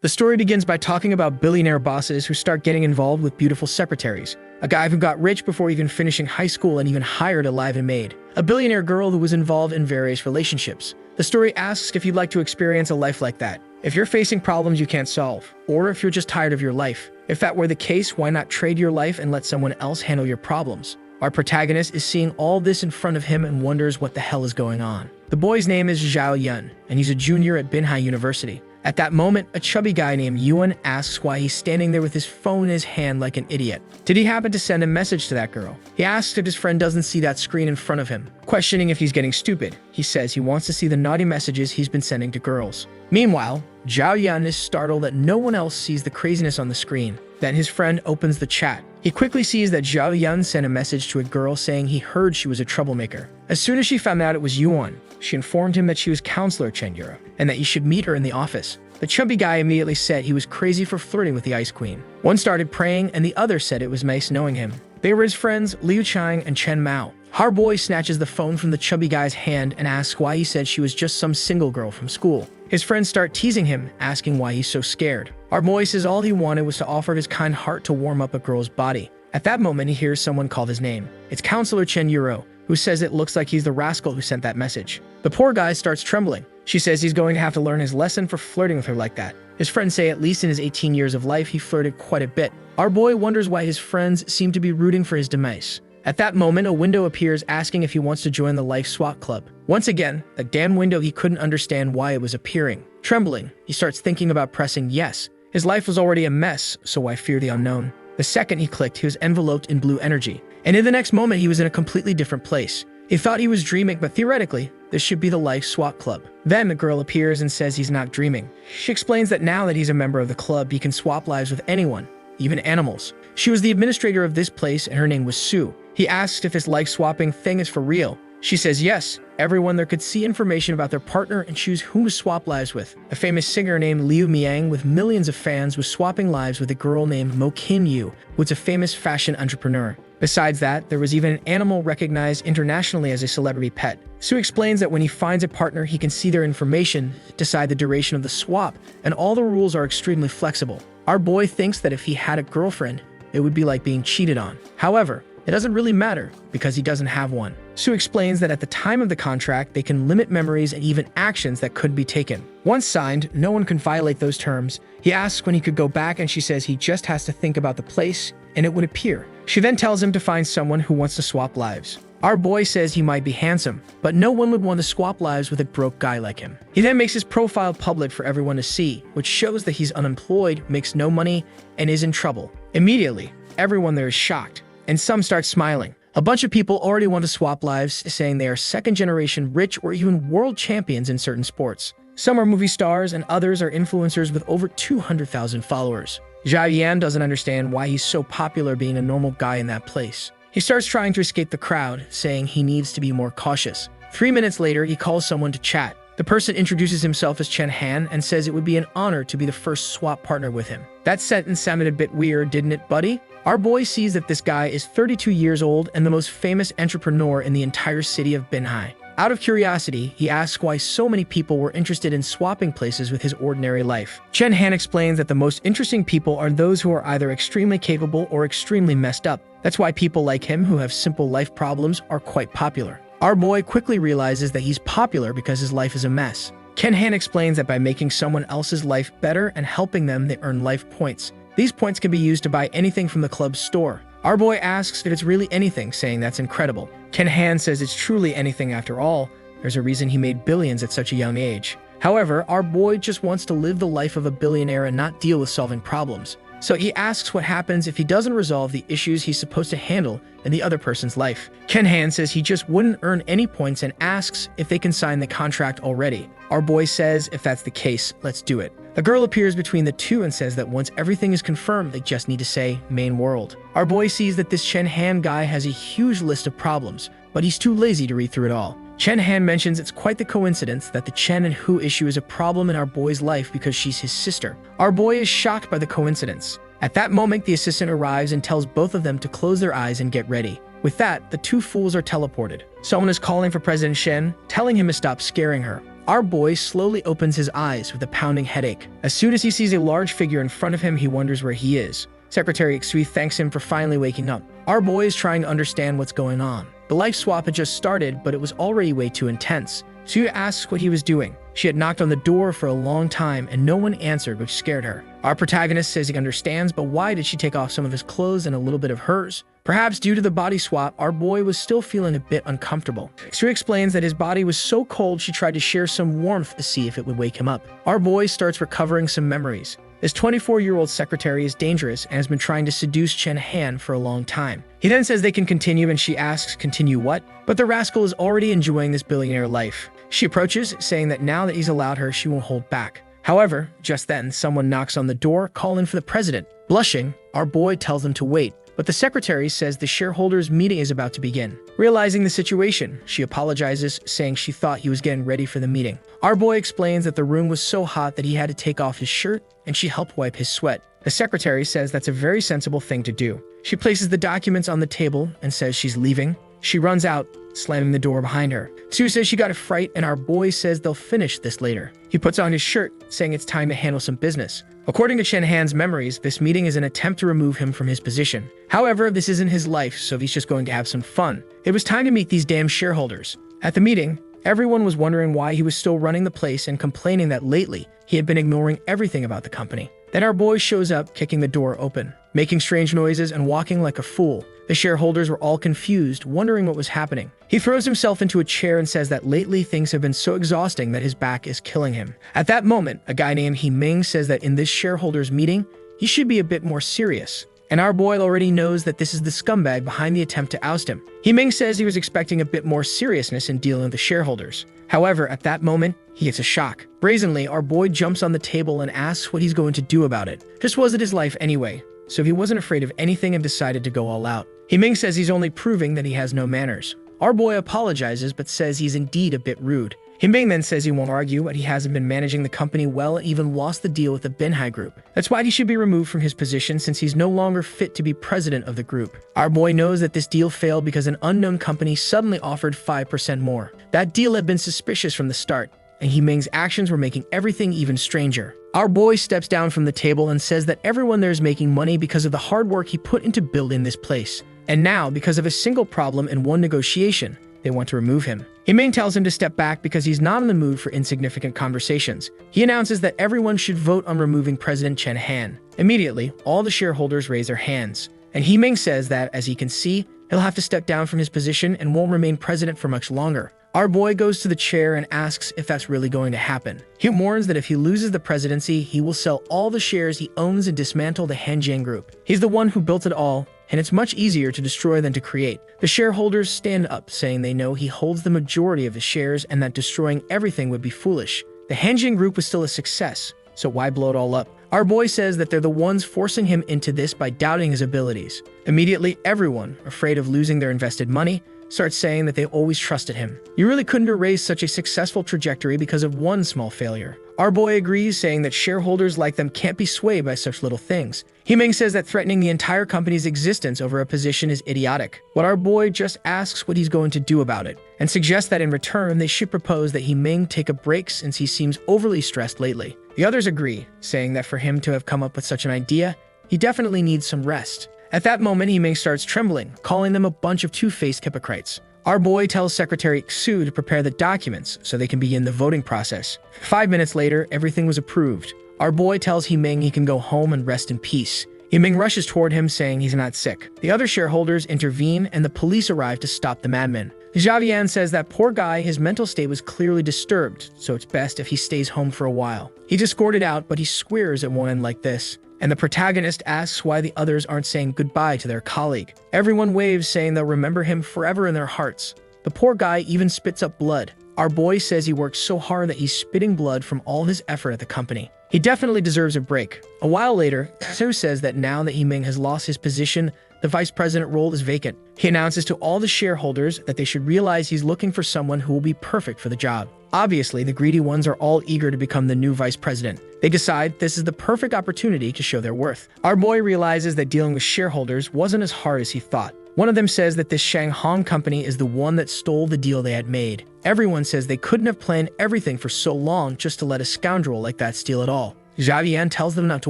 The story begins by talking about billionaire bosses who start getting involved with beautiful secretaries. A guy who got rich before even finishing high school and even hired a live-in maid. A billionaire girl who was involved in various relationships. The story asks if you'd like to experience a life like that. If you're facing problems you can't solve, or if you're just tired of your life. If that were the case, why not trade your life and let someone else handle your problems? Our protagonist is seeing all this in front of him and wonders what the hell is going on. The boy's name is Zhao Yun, and he's a junior at Binhai University. At that moment, a chubby guy named Yuan asks why he's standing there with his phone in his hand like an idiot. Did he happen to send a message to that girl? He asks if his friend doesn't see that screen in front of him. Questioning if he's getting stupid, he says he wants to see the naughty messages he's been sending to girls. Meanwhile, Zhao Yun is startled that no one else sees the craziness on the screen. Then his friend opens the chat. He quickly sees that Zhao Yun sent a message to a girl saying he heard she was a troublemaker. As soon as she found out it was Yuan, she informed him that she was Counselor Chen Yura and that he should meet her in the office. The chubby guy immediately said he was crazy for flirting with the Ice Queen. One started praying and the other said it was nice knowing him. They were his friends Liu Chang and Chen Mao. Our boy snatches the phone from the chubby guy's hand and asks why he said she was just some single girl from school. His friends start teasing him, asking why he's so scared. Our boy says all he wanted was to offer his kind heart to warm up a girl's body. At that moment, he hears someone call his name. It's Counselor Chen Yuro, who says it looks like he's the rascal who sent that message. The poor guy starts trembling. She says he's going to have to learn his lesson for flirting with her like that. His friends say at least in his 18 years of life, he flirted quite a bit. Our boy wonders why his friends seem to be rooting for his demise. At that moment, a window appears asking if he wants to join the Life SWAT Club. Once again, that damn window, he couldn't understand why it was appearing. Trembling, he starts thinking about pressing yes. His life was already a mess, so why fear the unknown? The second he clicked, he was enveloped in blue energy. And in the next moment, he was in a completely different place. He thought he was dreaming, but theoretically, this should be the Life SWAT Club. Then the girl appears and says he's not dreaming. She explains that now that he's a member of the club, he can swap lives with anyone, even animals. She was the administrator of this place and her name was Sue. He asks if this life swapping thing is for real. She says yes, everyone there could see information about their partner and choose who to swap lives with. A famous singer named Liu Miang with millions of fans was swapping lives with a girl named Mo Kim Yu, who's a famous fashion entrepreneur. Besides that, there was even an animal recognized internationally as a celebrity pet. Sue explains that when he finds a partner, he can see their information, decide the duration of the swap, and all the rules are extremely flexible. Our boy thinks that if he had a girlfriend, it would be like being cheated on. However, it doesn't really matter because he doesn't have one. Sue explains that at the time of the contract, they can limit memories and even actions that could be taken. Once signed, no one can violate those terms. He asks when he could go back and she says he just has to think about the place and it would appear. She then tells him to find someone who wants to swap lives. Our boy says he might be handsome, but no one would want to swap lives with a broke guy like him. He then makes his profile public for everyone to see, which shows that he's unemployed, makes no money, and is in trouble. Immediately, everyone there is shocked, and some start smiling. A bunch of people already want to swap lives, saying they are second-generation rich or even world champions in certain sports. Some are movie stars and others are influencers with over 200,000 followers. Zhao Yan doesn't understand why he's so popular being a normal guy in that place. He starts trying to escape the crowd, saying he needs to be more cautious. 3 minutes later, he calls someone to chat. The person introduces himself as Chen Han and says it would be an honor to be the first swap partner with him. That sentence sounded a bit weird, didn't it, buddy? Our boy sees that this guy is 32 years old and the most famous entrepreneur in the entire city of Binhai. Out of curiosity, he asks why so many people were interested in swapping places with his ordinary life. Chen Han explains that the most interesting people are those who are either extremely capable or extremely messed up. That's why people like him who have simple life problems are quite popular. Our boy quickly realizes that he's popular because his life is a mess. Chen Han explains that by making someone else's life better and helping them, they earn life points. These points can be used to buy anything from the club's store. Our boy asks if it's really anything, saying that's incredible. Chen Han says it's truly anything after all. There's a reason he made billions at such a young age. However, our boy just wants to live the life of a billionaire and not deal with solving problems. So he asks what happens if he doesn't resolve the issues he's supposed to handle in the other person's life. Chen Han says he just wouldn't earn any points and asks if they can sign the contract already. Our boy says if that's the case, let's do it. The girl appears between the two and says that once everything is confirmed, they just need to say main world. Our boy sees that this Chen Han guy has a huge list of problems, but he's too lazy to read through it all. Chen Han mentions it's quite the coincidence that the Chen and Hu issue is a problem in our boy's life because she's his sister. Our boy is shocked by the coincidence. At that moment, the assistant arrives and tells both of them to close their eyes and get ready. With that, the two fools are teleported. Someone is calling for President Shen, telling him to stop scaring her. Our boy slowly opens his eyes with a pounding headache. As soon as he sees a large figure in front of him, he wonders where he is. Secretary Xui thanks him for finally waking up. Our boy is trying to understand what's going on. The life swap had just started, but it was already way too intense. Xui asks what he was doing. She had knocked on the door for a long time and no one answered, which scared her. Our protagonist says he understands, but why did she take off some of his clothes and a little bit of hers? Perhaps due to the body swap, our boy was still feeling a bit uncomfortable. Xui explains that his body was so cold she tried to share some warmth to see if it would wake him up. Our boy starts recovering some memories. This 24-year-old secretary is dangerous and has been trying to seduce Chen Han for a long time. He then says they can continue and she asks, continue what? But the rascal is already enjoying this billionaire life. She approaches, saying that now that he's allowed her, she won't hold back. However, just then, someone knocks on the door, calling for the president. Blushing, our boy tells them to wait, but the secretary says the shareholders' meeting is about to begin. Realizing the situation, she apologizes, saying she thought he was getting ready for the meeting. Our boy explains that the room was so hot that he had to take off his shirt, and she helped wipe his sweat. The secretary says that's a very sensible thing to do. She places the documents on the table and says she's leaving. She runs out, slamming the door behind her. Sue says she got a fright, and our boy says they'll finish this later. He puts on his shirt, saying it's time to handle some business. According to Chen Han's memories, this meeting is an attempt to remove him from his position. However, this isn't his life, so he's just going to have some fun. It was time to meet these damn shareholders. At the meeting, everyone was wondering why he was still running the place and complaining that lately he had been ignoring everything about the company. Then our boy shows up, kicking the door open, making strange noises and walking like a fool. The shareholders were all confused, wondering what was happening. He throws himself into a chair and says that lately things have been so exhausting that his back is killing him. At that moment, a guy named He-Ming says that in this shareholders meeting, he should be a bit more serious. And our boy already knows that this is the scumbag behind the attempt to oust him. He-Ming says he was expecting a bit more seriousness in dealing with the shareholders. However, at that moment, he gets a shock. Brazenly, our boy jumps on the table and asks what he's going to do about it. Just wasn't his life anyway, so he wasn't afraid of anything and decided to go all out. He-Ming says he's only proving that he has no manners. Our boy apologizes but says he's indeed a bit rude. He-Ming then says he won't argue, but he hasn't been managing the company well and even lost the deal with the Binhai group. That's why he should be removed from his position since he's no longer fit to be president of the group. Our boy knows that this deal failed because an unknown company suddenly offered 5% more. That deal had been suspicious from the start, and He-Ming's actions were making everything even stranger. Our boy steps down from the table and says that everyone there is making money because of the hard work he put into building this place. And now, because of a single problem and one negotiation, they want to remove him. He-Ming tells him to step back because he's not in the mood for insignificant conversations. He announces that everyone should vote on removing President Chen Han. Immediately, all the shareholders raise their hands. And He-Ming says that, as he can see, he'll have to step down from his position and won't remain president for much longer. Our boy goes to the chair and asks if that's really going to happen. He warns that if he loses the presidency, he will sell all the shares he owns and dismantle the Hanjiang group. He's the one who built it all, and it's much easier to destroy than to create. The shareholders stand up, saying they know he holds the majority of the shares and that destroying everything would be foolish. The Hanjiang group was still a success, so why blow it all up? Our boy says that they're the ones forcing him into this by doubting his abilities. Immediately, everyone, afraid of losing their invested money, starts saying that they always trusted him. You really couldn't erase such a successful trajectory because of one small failure. Our boy agrees, saying that shareholders like them can't be swayed by such little things. He-Ming says that threatening the entire company's existence over a position is idiotic. But our boy just asks what he's going to do about it, and suggests that in return they should propose that He-Ming take a break since he seems overly stressed lately. The others agree, saying that for him to have come up with such an idea, he definitely needs some rest. At that moment, He-Ming starts trembling, calling them a bunch of two-faced hypocrites. Our boy tells Secretary Xu to prepare the documents so they can begin the voting process. 5 minutes later, everything was approved. Our boy tells He-Ming he can go home and rest in peace. He-Ming rushes toward him, saying he's not sick. The other shareholders intervene, and the police arrive to stop the madman. Javian says that poor guy, his mental state was clearly disturbed, so it's best if he stays home for a while. He's escorted out, but he squeals it won't end like this. And the protagonist asks why the others aren't saying goodbye to their colleague. Everyone waves, saying they'll remember him forever in their hearts. The poor guy even spits up blood. Our boy says he worked so hard that he's spitting blood from all his effort at the company. He definitely deserves a break. A while later, Su says that now that He-Ming has lost his position, the vice president role is vacant. He announces to all the shareholders that they should realize he's looking for someone who will be perfect for the job. Obviously, the greedy ones are all eager to become the new vice president. They decide this is the perfect opportunity to show their worth. Our boy realizes that dealing with shareholders wasn't as hard as he thought. One of them says that this Shanghong company is the one that stole the deal they had made. Everyone says they couldn't have planned everything for so long just to let a scoundrel like that steal it all. Zhao Yan tells them not to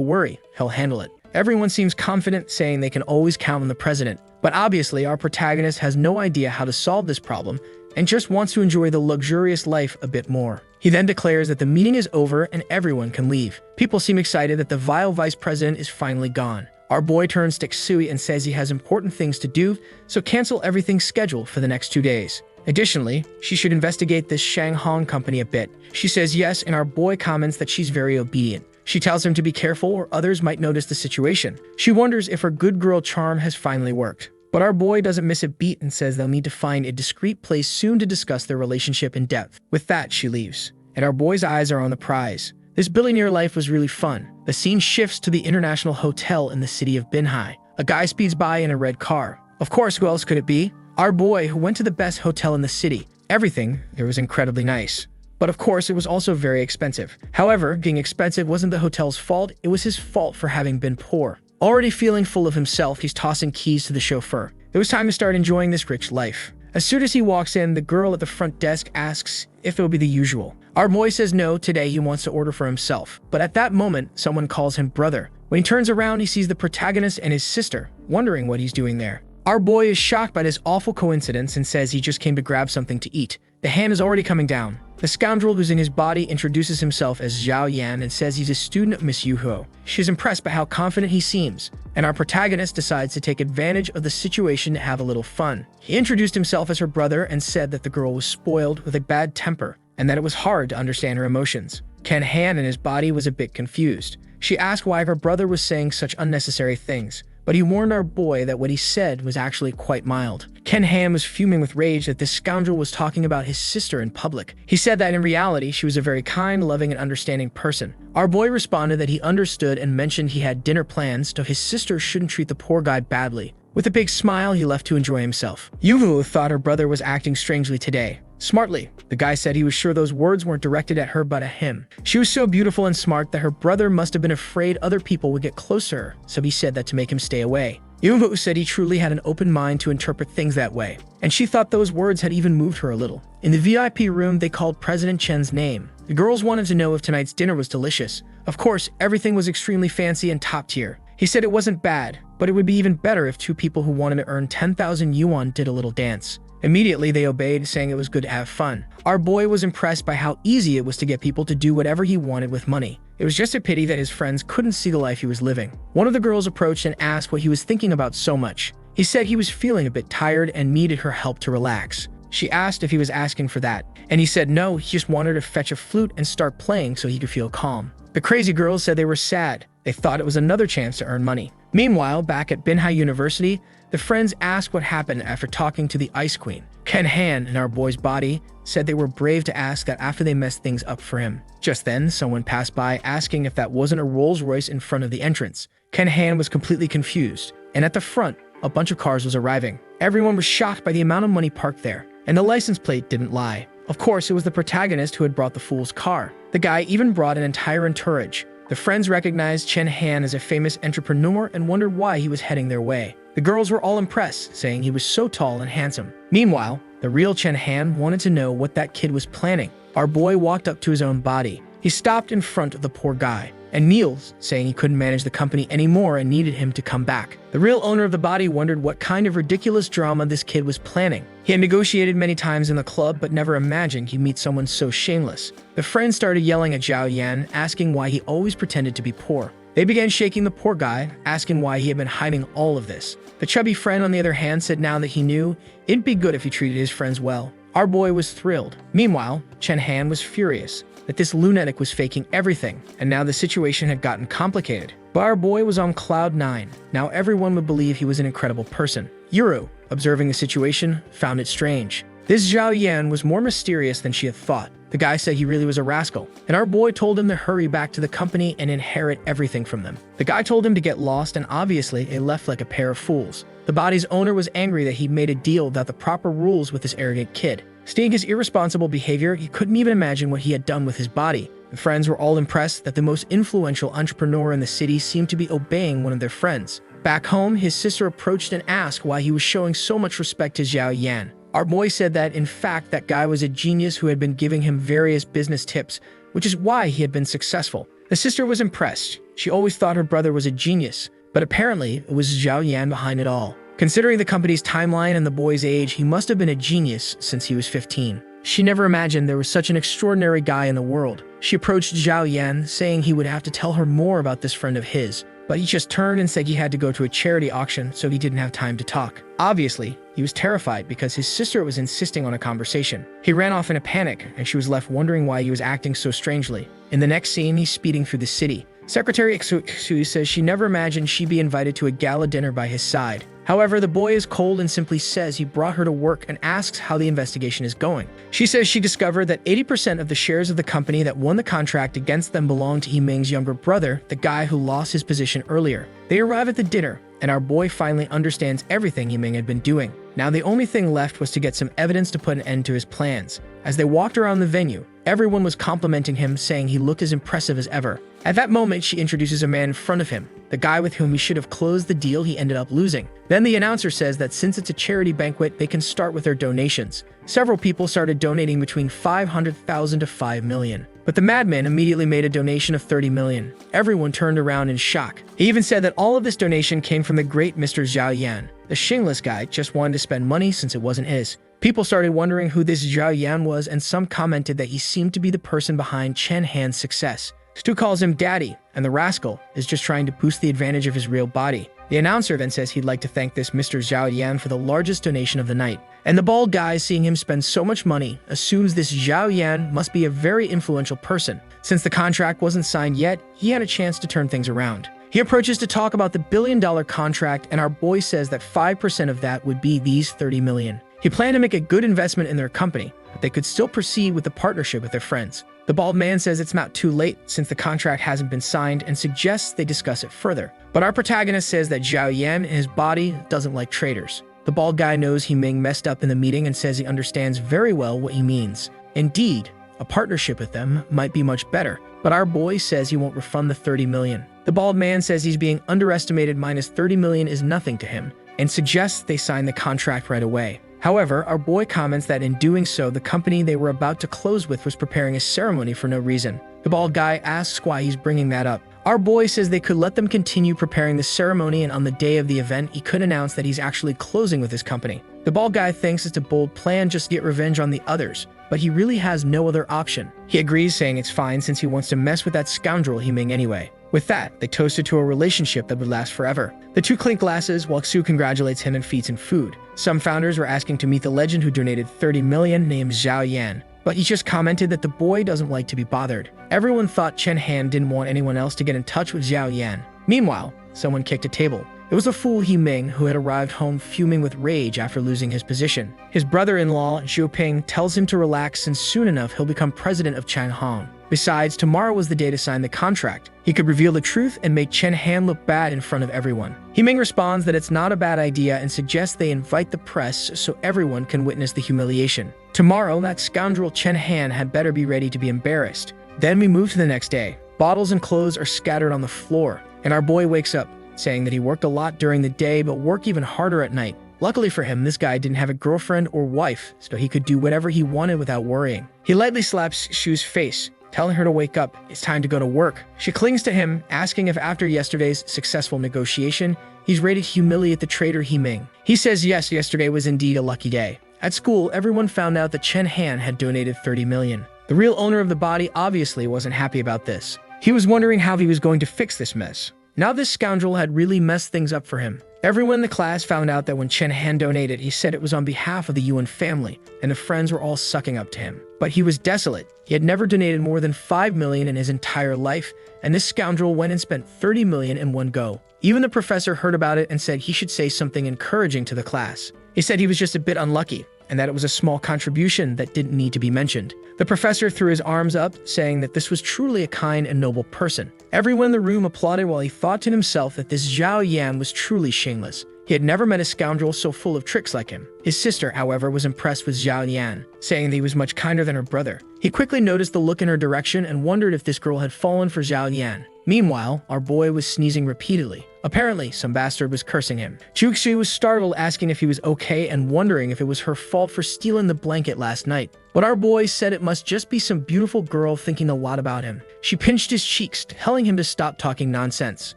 worry, he'll handle it. Everyone seems confident, saying they can always count on the president. But obviously, our protagonist has no idea how to solve this problem and just wants to enjoy the luxurious life a bit more. He then declares that the meeting is over and everyone can leave. People seem excited that the vile vice president is finally gone. Our boy turns to Xui and says he has important things to do, so cancel everything's scheduled for the next 2 days. Additionally, she should investigate this Shanghong company a bit. She says yes, and our boy comments that she's very obedient. She tells him to be careful or others might notice the situation. She wonders if her good girl charm has finally worked. But our boy doesn't miss a beat and says they'll need to find a discreet place soon to discuss their relationship in depth. With that, she leaves. And our boy's eyes are on the prize. This billionaire life was really fun. The scene shifts to the international hotel in the city of Binhai. A guy speeds by in a red car. Of course, who else could it be? Our boy, who went to the best hotel in the city. Everything there was incredibly nice. But of course, it was also very expensive. However, being expensive wasn't the hotel's fault, it was his fault for having been poor. Already feeling full of himself, he's tossing keys to the chauffeur. It was time to start enjoying this rich life. As soon as he walks in, the girl at the front desk asks if it will be the usual. Our boy says no, today he wants to order for himself. But at that moment, someone calls him brother. When he turns around, he sees the protagonist and his sister, wondering what he's doing there. Our boy is shocked by this awful coincidence and says he just came to grab something to eat. The hand is already coming down. The scoundrel who's in his body introduces himself as Zhao Yan and says he's a student of Miss Yu Huo. She's impressed by how confident he seems, and our protagonist decides to take advantage of the situation to have a little fun. He introduced himself as her brother and said that the girl was spoiled with a bad temper and that it was hard to understand her emotions. Ken Han in his body was a bit confused. She asked why her brother was saying such unnecessary things, but he warned our boy that what he said was actually quite mild. Ken Han was fuming with rage that this scoundrel was talking about his sister in public. He said that in reality, she was a very kind, loving, and understanding person. Our boy responded that he understood and mentioned he had dinner plans, so his sister shouldn't treat the poor guy badly. With a big smile, he left to enjoy himself. Yuvu thought her brother was acting strangely today. Smartly, the guy said he was sure those words weren't directed at her but at him. She was so beautiful and smart that her brother must have been afraid other people would get close to her, so he said that to make him stay away. Yuvu said he truly had an open mind to interpret things that way, and she thought those words had even moved her a little. In the VIP room, they called President Chen's name. The girls wanted to know if tonight's dinner was delicious. Of course, everything was extremely fancy and top tier. He said it wasn't bad, but it would be even better if 2 people who wanted to earn 10,000 yuan did a little dance. Immediately, they obeyed, saying it was good to have fun. Our boy was impressed by how easy it was to get people to do whatever he wanted with money. It was just a pity that his friends couldn't see the life he was living. One of the girls approached and asked what he was thinking about so much. He said he was feeling a bit tired and needed her help to relax. She asked if he was asking for that, and he said no, he just wanted to fetch a flute and start playing so he could feel calm. The crazy girls said they were sad. They thought it was another chance to earn money. Meanwhile, back at Binhai University, the friends asked what happened after talking to the Ice Queen. Ken Han, in our boy's body, said they were brave to ask that after they messed things up for him. Just then, someone passed by asking if that wasn't a Rolls Royce in front of the entrance. Ken Han was completely confused, and at the front, a bunch of cars was arriving. Everyone was shocked by the amount of money parked there, and the license plate didn't lie. Of course, it was the protagonist who had brought the fool's car. The guy even brought an entire entourage. The friends recognized Chen Han as a famous entrepreneur and wondered why he was heading their way. The girls were all impressed, saying he was so tall and handsome. Meanwhile, the real Chen Han wanted to know what that kid was planning. Our boy walked up to his own body. He stopped in front of the poor guy and kneels, saying he couldn't manage the company anymore and needed him to come back. The real owner of the body wondered what kind of ridiculous drama this kid was planning. He had negotiated many times in the club, but never imagined he'd meet someone so shameless. The friends started yelling at Zhao Yan, asking why he always pretended to be poor. They began shaking the poor guy, asking why he had been hiding all of this. The chubby friend, on the other hand, said now that he knew, it'd be good if he treated his friends well. Our boy was thrilled. Meanwhile, Chen Han was furious that this lunatic was faking everything, and now the situation had gotten complicated. But our boy was on cloud 9. Now everyone would believe he was an incredible person. Yuru, observing the situation, found it strange. This Zhao Yan was more mysterious than she had thought. The guy said he really was a rascal, and our boy told him to hurry back to the company and inherit everything from them. The guy told him to get lost, and obviously they left like a pair of fools. The body's owner was angry that he'd made a deal without the proper rules with this arrogant kid. Seeing his irresponsible behavior, he couldn't even imagine what he had done with his body. The friends were all impressed that the most influential entrepreneur in the city seemed to be obeying one of their friends. Back home, his sister approached and asked why he was showing so much respect to Zhao Yan. Our boy said that, in fact, that guy was a genius who had been giving him various business tips, which is why he had been successful. The sister was impressed. She always thought her brother was a genius, but apparently it was Zhao Yan behind it all. Considering the company's timeline and the boy's age, he must have been a genius since he was 15. She never imagined there was such an extraordinary guy in the world. She approached Zhao Yan, saying he would have to tell her more about this friend of his, but he just turned and said he had to go to a charity auction, so he didn't have time to talk. Obviously, he was terrified because his sister was insisting on a conversation. He ran off in a panic, and she was left wondering why he was acting so strangely. In the next scene, he's speeding through the city. Secretary Extortion says she never imagined she'd be invited to a gala dinner by his side. However, the boy is cold and simply says he brought her to work and asks how the investigation is going. She says she discovered that 80% of the shares of the company that won the contract against them belonged to Yiming's younger brother, the guy who lost his position earlier. They arrive at the dinner, and our boy finally understands everything Yiming had been doing. Now the only thing left was to get some evidence to put an end to his plans. As they walked around the venue, everyone was complimenting him, saying he looked as impressive as ever. At that moment, she introduces a man in front of him, the guy with whom he should have closed the deal he ended up losing. Then the announcer says that since it's a charity banquet, they can start with their donations. Several people started donating between 500,000 to 5 million. But the madman immediately made a donation of 30 million. Everyone turned around in shock. He even said that all of this donation came from the great Mr. Zhao Yan. The shameless guy just wanted to spend money since it wasn't his. People started wondering who this Zhao Yan was, and some commented that he seemed to be the person behind Chen Han's success. Stu calls him daddy, and the rascal is just trying to boost the advantage of his real body. The announcer then says he'd like to thank this Mr. Zhao Yan for the largest donation of the night. And the bald guy, seeing him spend so much money, assumes this Zhao Yan must be a very influential person. Since the contract wasn't signed yet, he had a chance to turn things around. He approaches to talk about the billion-dollar contract, and our boy says that 5% of that would be these 30 million. He planned to make a good investment in their company, but they could still proceed with the partnership with their friends. The bald man says it's not too late since the contract hasn't been signed and suggests they discuss it further. But our protagonist says that Zhao Yan in his body doesn't like traitors. The bald guy knows Yiming messed up in the meeting and says he understands very well what he means. Indeed, a partnership with them might be much better, but our boy says he won't refund the 30 million. The bald man says he's being underestimated, minus 30 million is nothing to him, and suggests they sign the contract right away. However, our boy comments that in doing so, the company they were about to close with was preparing a ceremony for no reason. The bald guy asks why he's bringing that up. Our boy says they could let them continue preparing the ceremony, and on the day of the event, he could announce that he's actually closing with his company. The bald guy thinks it's a bold plan just to get revenge on the others, but he really has no other option. He agrees, saying it's fine since he wants to mess with that scoundrel Yiming anyway. With that, they toasted to a relationship that would last forever. The two clink glasses while Xu congratulates him and feeds him food. Some founders were asking to meet the legend who donated 30 million named Zhao Yan, but he just commented that the boy doesn't like to be bothered. Everyone thought Chen Han didn't want anyone else to get in touch with Zhao Yan. Meanwhile, someone kicked a table. It was a fool Yiming who had arrived home fuming with rage after losing his position. His brother-in-law, Xiuping, tells him to relax since soon enough he'll become president of Changhong. Besides, tomorrow was the day to sign the contract. He could reveal the truth and make Chen Han look bad in front of everyone. Yiming responds that it's not a bad idea and suggests they invite the press so everyone can witness the humiliation. Tomorrow, that scoundrel Chen Han had better be ready to be embarrassed. Then we move to the next day. Bottles and clothes are scattered on the floor, and our boy wakes up, saying that he worked a lot during the day but worked even harder at night. Luckily for him, this guy didn't have a girlfriend or wife, so he could do whatever he wanted without worrying. He lightly slaps Xu's face, telling her to wake up. It's time to go to work. She clings to him, asking if after yesterday's successful negotiation, he's ready to humiliate the traitor Yiming. He says yes, yesterday was indeed a lucky day. At school, everyone found out that Chen Han had donated 30 million. The real owner of the body obviously wasn't happy about this. He was wondering how he was going to fix this mess. Now this scoundrel had really messed things up for him. Everyone in the class found out that when Chen Han donated, he said it was on behalf of the Yuan family, and the friends were all sucking up to him. But he was desolate. He had never donated more than 5 million in his entire life, and this scoundrel went and spent 30 million in one go. Even the professor heard about it and said he should say something encouraging to the class. He said he was just a bit unlucky, and that it was a small contribution that didn't need to be mentioned. The professor threw his arms up, saying that this was truly a kind and noble person. Everyone in the room applauded while he thought to himself that this Zhao Yan was truly shameless. He had never met a scoundrel so full of tricks like him. His sister, however, was impressed with Zhao Yan, saying that he was much kinder than her brother. He quickly noticed the look in her direction and wondered if this girl had fallen for Zhao Yan. Meanwhile, our boy was sneezing repeatedly. Apparently, some bastard was cursing him. Juxi was startled, asking if he was okay and wondering if it was her fault for stealing the blanket last night. But our boy said it must just be some beautiful girl thinking a lot about him. She pinched his cheeks, telling him to stop talking nonsense.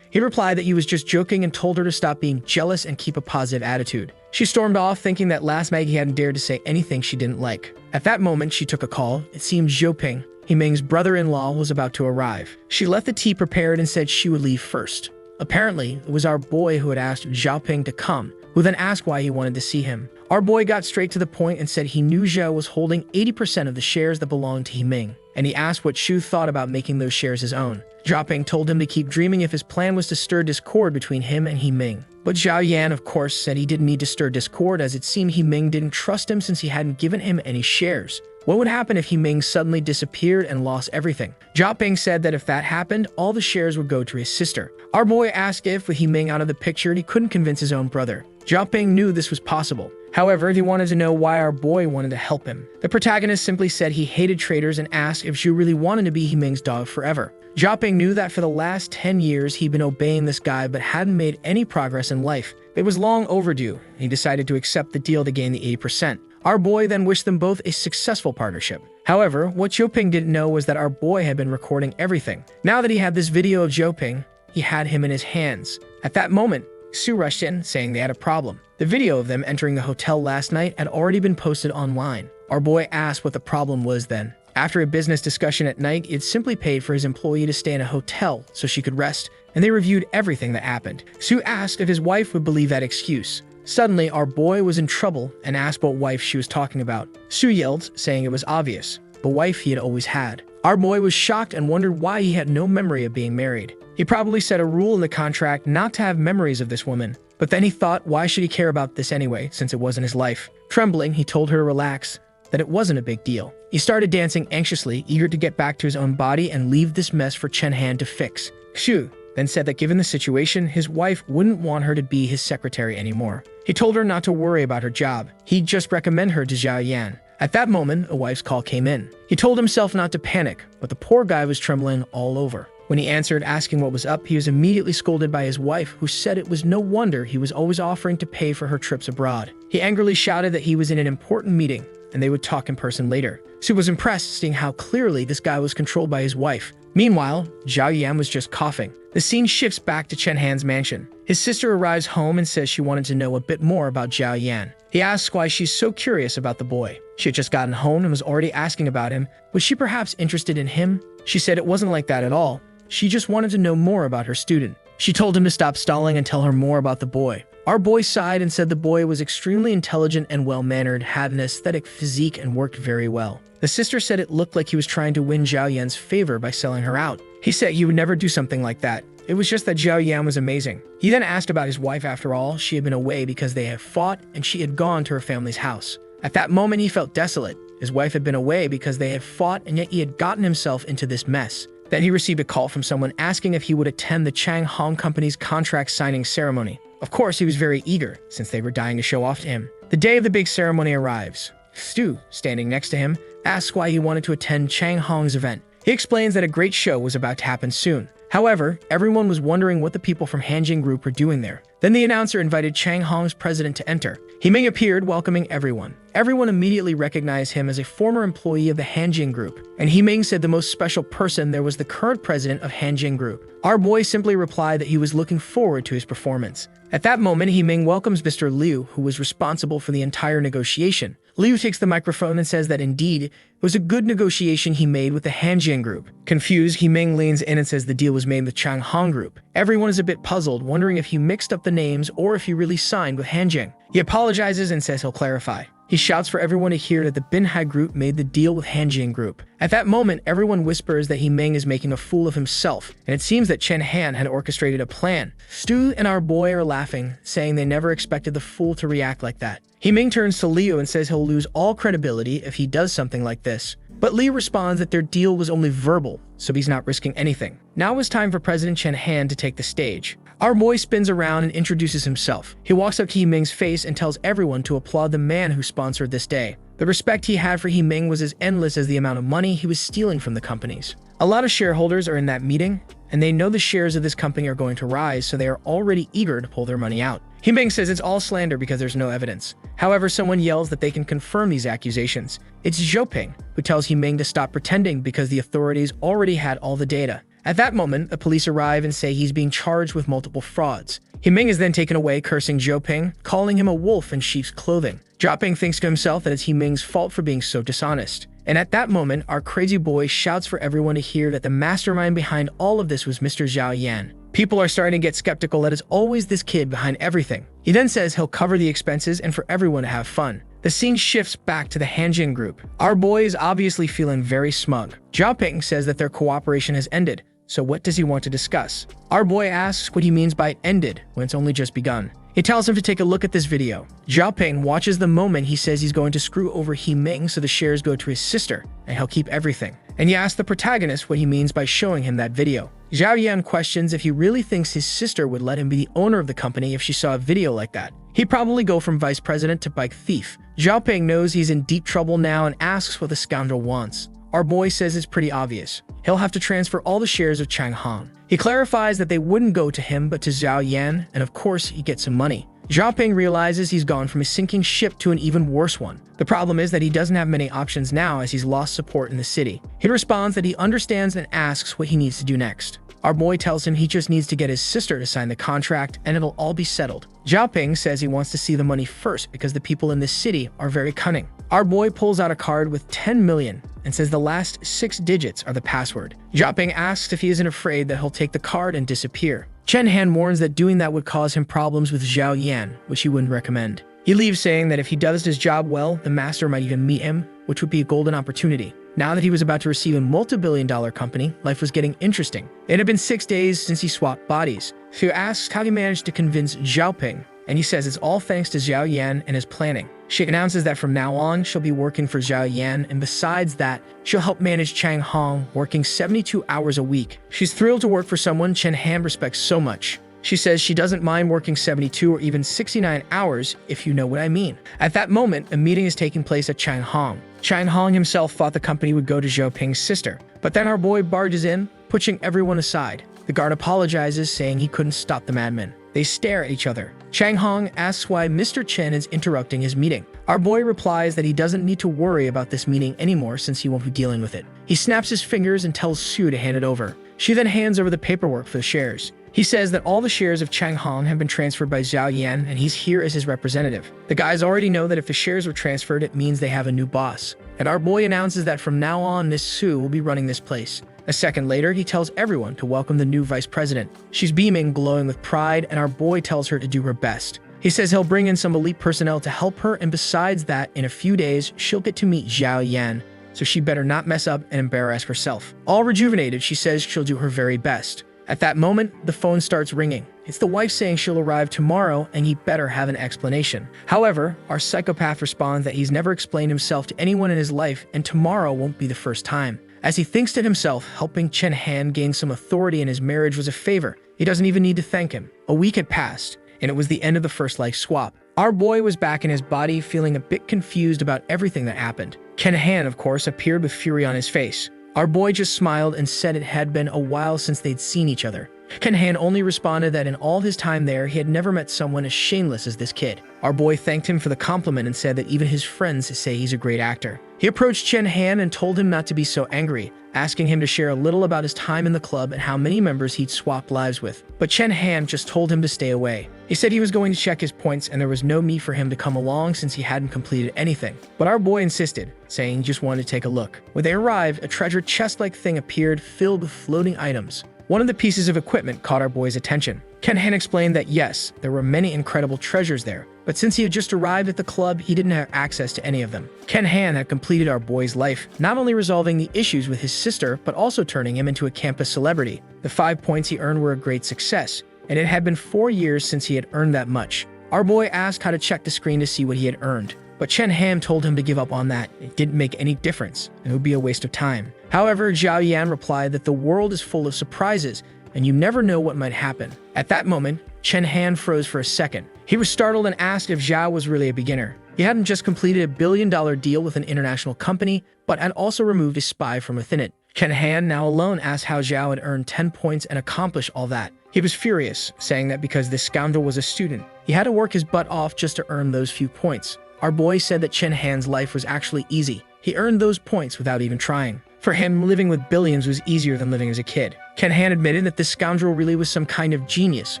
He replied that he was just joking and told her to stop being jealous and keep a positive attitude. She stormed off, thinking that last night he hadn't dared to say anything she didn't like. At that moment, she took a call. It seemed Zhoping, Himing's brother-in-law, was about to arrive. She left the tea prepared and said she would leave first. Apparently, it was our boy who had asked Zhaoping to come, who then asked why he wanted to see him. Our boy got straight to the point and said he knew Zhao was holding 80% of the shares that belonged to Himing, and he asked what Shu thought about making those shares his own. Zhaoping told him to keep dreaming if his plan was to stir discord between him and Himing. But Zhao Yan, of course, said he didn't need to stir discord, as it seemed Himing didn't trust him since he hadn't given him any shares. What would happen if Himing suddenly disappeared and lost everything? Zhaoping said that if that happened, all the shares would go to his sister. Our boy asked if, with Himing out of the picture, he couldn't convince his own brother. Zhaoping knew this was possible. However, he wanted to know why our boy wanted to help him. The protagonist simply said he hated traitors and asked if Zhu really wanted to be Himing's dog forever. Zhaoping knew that for the last 10 years he'd been obeying this guy but hadn't made any progress in life. It was long overdue. He decided to accept the deal to gain the 80%. Our boy then wished them both a successful partnership. However, what Zhaoping didn't know was that our boy had been recording everything. Now that he had this video of Zhaoping, he had him in his hands. At that moment, Su rushed in, saying they had a problem. The video of them entering the hotel last night had already been posted online. Our boy asked what the problem was then. After a business discussion at night, he had simply paid for his employee to stay in a hotel so she could rest, and they reviewed everything that happened. Su asked if his wife would believe that excuse. Suddenly, our boy was in trouble and asked what wife she was talking about. Su yelled, saying it was obvious, the wife he had always had. Our boy was shocked and wondered why he had no memory of being married. He probably set a rule in the contract not to have memories of this woman. But then he thought, why should he care about this anyway, since it wasn't his life? Trembling, he told her to relax, that it wasn't a big deal. He started dancing anxiously, eager to get back to his own body and leave this mess for Chen Han to fix. Xu then said that given the situation, his wife wouldn't want her to be his secretary anymore. He told her not to worry about her job. He'd just recommend her to Zhao Yan. At that moment, a wife's call came in. He told himself not to panic, but the poor guy was trembling all over. When he answered, asking what was up, he was immediately scolded by his wife, who said it was no wonder he was always offering to pay for her trips abroad. He angrily shouted that he was in an important meeting, and they would talk in person later. Su was impressed, seeing how clearly this guy was controlled by his wife. Meanwhile, Zhao Yan was just coughing. The scene shifts back to Chen Han's mansion. His sister arrives home and says she wanted to know a bit more about Zhao Yan. He asks why she's so curious about the boy. She had just gotten home and was already asking about him. Was she perhaps interested in him? She said it wasn't like that at all. She just wanted to know more about her student. She told him to stop stalling and tell her more about the boy. Our boy sighed and said the boy was extremely intelligent and well-mannered, had an aesthetic physique, and worked very well. The sister said it looked like he was trying to win Zhao Yan's favor by selling her out. He said he would never do something like that. It was just that Zhao Yan was amazing. He then asked about his wife. After all, she had been away because they had fought and she had gone to her family's house. At that moment, he felt desolate. His wife had been away because they had fought, and yet he had gotten himself into this mess. Then he received a call from someone asking if he would attend the Chang Hong Company's contract signing ceremony. Of course, he was very eager, since they were dying to show off to him. The day of the big ceremony arrives. Stu, standing next to him, asks why he wanted to attend Chang Hong's event. He explains that a great show was about to happen soon. However, everyone was wondering what the people from Hanjin Group were doing there. Then the announcer invited Chang Hong's president to enter. Himing appeared, welcoming everyone. Everyone immediately recognized him as a former employee of the Hanjin Group, and Himing said the most special person there was the current president of Hanjin Group. Our boy simply replied that he was looking forward to his performance. At that moment, Himing welcomes Mr. Liu, who was responsible for the entire negotiation. Liu takes the microphone and says that indeed, it was a good negotiation he made with the Hanjin Group. Confused, Himing leans in and says the deal was made with Chang Hong Group. Everyone is a bit puzzled, wondering if he mixed up the names or if he really signed with Hanjin. He apologizes and says he'll clarify. He shouts for everyone to hear that the Binhai Group made the deal with Hanjin Group. At that moment, everyone whispers that Himing is making a fool of himself, and it seems that Chen Han had orchestrated a plan. Stu and our boy are laughing, saying they never expected the fool to react like that. Himing turns to Liu and says he'll lose all credibility if he does something like this. But Liu responds that their deal was only verbal, so he's not risking anything. Now it's time for President Chen Han to take the stage. Our boy spins around and introduces himself. He walks up to Himing's face and tells everyone to applaud the man who sponsored this day. The respect he had for Himing was as endless as the amount of money he was stealing from the companies. A lot of shareholders are in that meeting, and they know the shares of this company are going to rise, so they are already eager to pull their money out. Himing says it's all slander because there's no evidence. However, someone yells that they can confirm these accusations. It's Zhoping, who tells Himing to stop pretending because the authorities already had all the data. At that moment, the police arrive and say he's being charged with multiple frauds. Himing is then taken away, cursing Zhoping, calling him a wolf in sheep's clothing. Zhoping thinks to himself that it's Himing's fault for being so dishonest. And at that moment, our crazy boy shouts for everyone to hear that the mastermind behind all of this was Mr. Zhao Yan. People are starting to get skeptical that it's always this kid behind everything. He then says he'll cover the expenses and for everyone to have fun. The scene shifts back to the Hanjin group. Our boy is obviously feeling very smug. Zhao says that their cooperation has ended, so what does he want to discuss? Our boy asks what he means by it ended when it's only just begun. He tells him to take a look at this video. Zhao watches the moment he says he's going to screw over Himing so the shares go to his sister, and he'll keep everything. And he asks the protagonist what he means by showing him that video. Zhao Yan questions if he really thinks his sister would let him be the owner of the company if she saw a video like that. He'd probably go from vice president to bike thief. Zhao knows he's in deep trouble now and asks what the scoundrel wants. Our boy says it's pretty obvious. He'll have to transfer all the shares of Changhong. He clarifies that they wouldn't go to him but to Zhao Yan, and of course he gets some money. Zhao realizes he's gone from a sinking ship to an even worse one. The problem is that he doesn't have many options now as he's lost support in the city. He responds that he understands and asks what he needs to do next. Our boy tells him he just needs to get his sister to sign the contract and it'll all be settled. Zhao says he wants to see the money first because the people in this city are very cunning. Our boy pulls out a card with 10 million and says the last 6 digits are the password. Zhao asks if he isn't afraid that he'll take the card and disappear. Chen Han warns that doing that would cause him problems with Zhao Yan, which he wouldn't recommend. He leaves saying that if he does his job well, the master might even meet him, which would be a golden opportunity. Now that he was about to receive a multi-billion-dollar company, life was getting interesting. It had been 6 days since he swapped bodies. Fu asks how he managed to convince Zhao and he says it's all thanks to Zhao Yan and his planning. She announces that from now on, she'll be working for Zhao Yan, and besides that, she'll help manage Chang Hong, working 72 hours a week. She's thrilled to work for someone Chen Han respects so much. She says she doesn't mind working 72 or even 69 hours, if you know what I mean. At that moment, a meeting is taking place at Chang Hong. Chang Hong himself thought the company would go to Zhao sister, but then our boy barges in, pushing everyone aside. The guard apologizes, saying he couldn't stop the madman. They stare at each other. Chang Hong asks why Mr. Chen is interrupting his meeting. Our boy replies that he doesn't need to worry about this meeting anymore since he won't be dealing with it. He snaps his fingers and tells Sue to hand it over. She then hands over the paperwork for the shares. He says that all the shares of Chang Hong have been transferred by Zhao Yan and he's here as his representative. The guys already know that if the shares were transferred, it means they have a new boss. And our boy announces that from now on, Miss Sue will be running this place. A second later, he tells everyone to welcome the new vice president. She's beaming, glowing with pride, and our boy tells her to do her best. He says he'll bring in some elite personnel to help her, and besides that, in a few days, she'll get to meet Zhao Yan, so she better not mess up and embarrass herself. All rejuvenated, she says she'll do her very best. At that moment, the phone starts ringing. It's the wife saying she'll arrive tomorrow and he better have an explanation. However, our psychopath responds that he's never explained himself to anyone in his life and tomorrow won't be the first time. As he thinks to himself, helping Chen Han gain some authority in his marriage was a favor. He doesn't even need to thank him. A week had passed, and it was the end of the first life swap. Our boy was back in his body, feeling a bit confused about everything that happened. Chen Han, of course, appeared with fury on his face. Our boy just smiled and said it had been a while since they'd seen each other. Chen Han only responded that in all his time there, he had never met someone as shameless as this kid. Our boy thanked him for the compliment and said that even his friends say he's a great actor. He approached Chen Han and told him not to be so angry, asking him to share a little about his time in the club and how many members he'd swapped lives with. But Chen Han just told him to stay away. He said he was going to check his points and there was no need for him to come along since he hadn't completed anything. But our boy insisted, saying he just wanted to take a look. When they arrived, a treasure chest-like thing appeared filled with floating items. One of the pieces of equipment caught our boy's attention. Chen Han explained that yes, there were many incredible treasures there, but since he had just arrived at the club, he didn't have access to any of them. Chen Han had completed our boy's life, not only resolving the issues with his sister, but also turning him into a campus celebrity. The 5 points he earned were a great success, and it had been 4 years since he had earned that much. Our boy asked how to check the screen to see what he had earned, but Chen Han told him to give up on that. It didn't make any difference, and it would be a waste of time. However, Zhao Yan replied that the world is full of surprises, and you never know what might happen. At that moment, Chen Han froze for a second. He was startled and asked if Zhao was really a beginner. He hadn't just completed a billion-dollar deal with an international company, but had also removed a spy from within it. Chen Han, now alone, asked how Zhao had earned 10 points and accomplished all that. He was furious, saying that because this scoundrel was a student, he had to work his butt off just to earn those few points. Our boy said that Chen Han's life was actually easy. He earned those points without even trying. For him, living with billions was easier than living as a kid. Chen Han admitted that this scoundrel really was some kind of genius,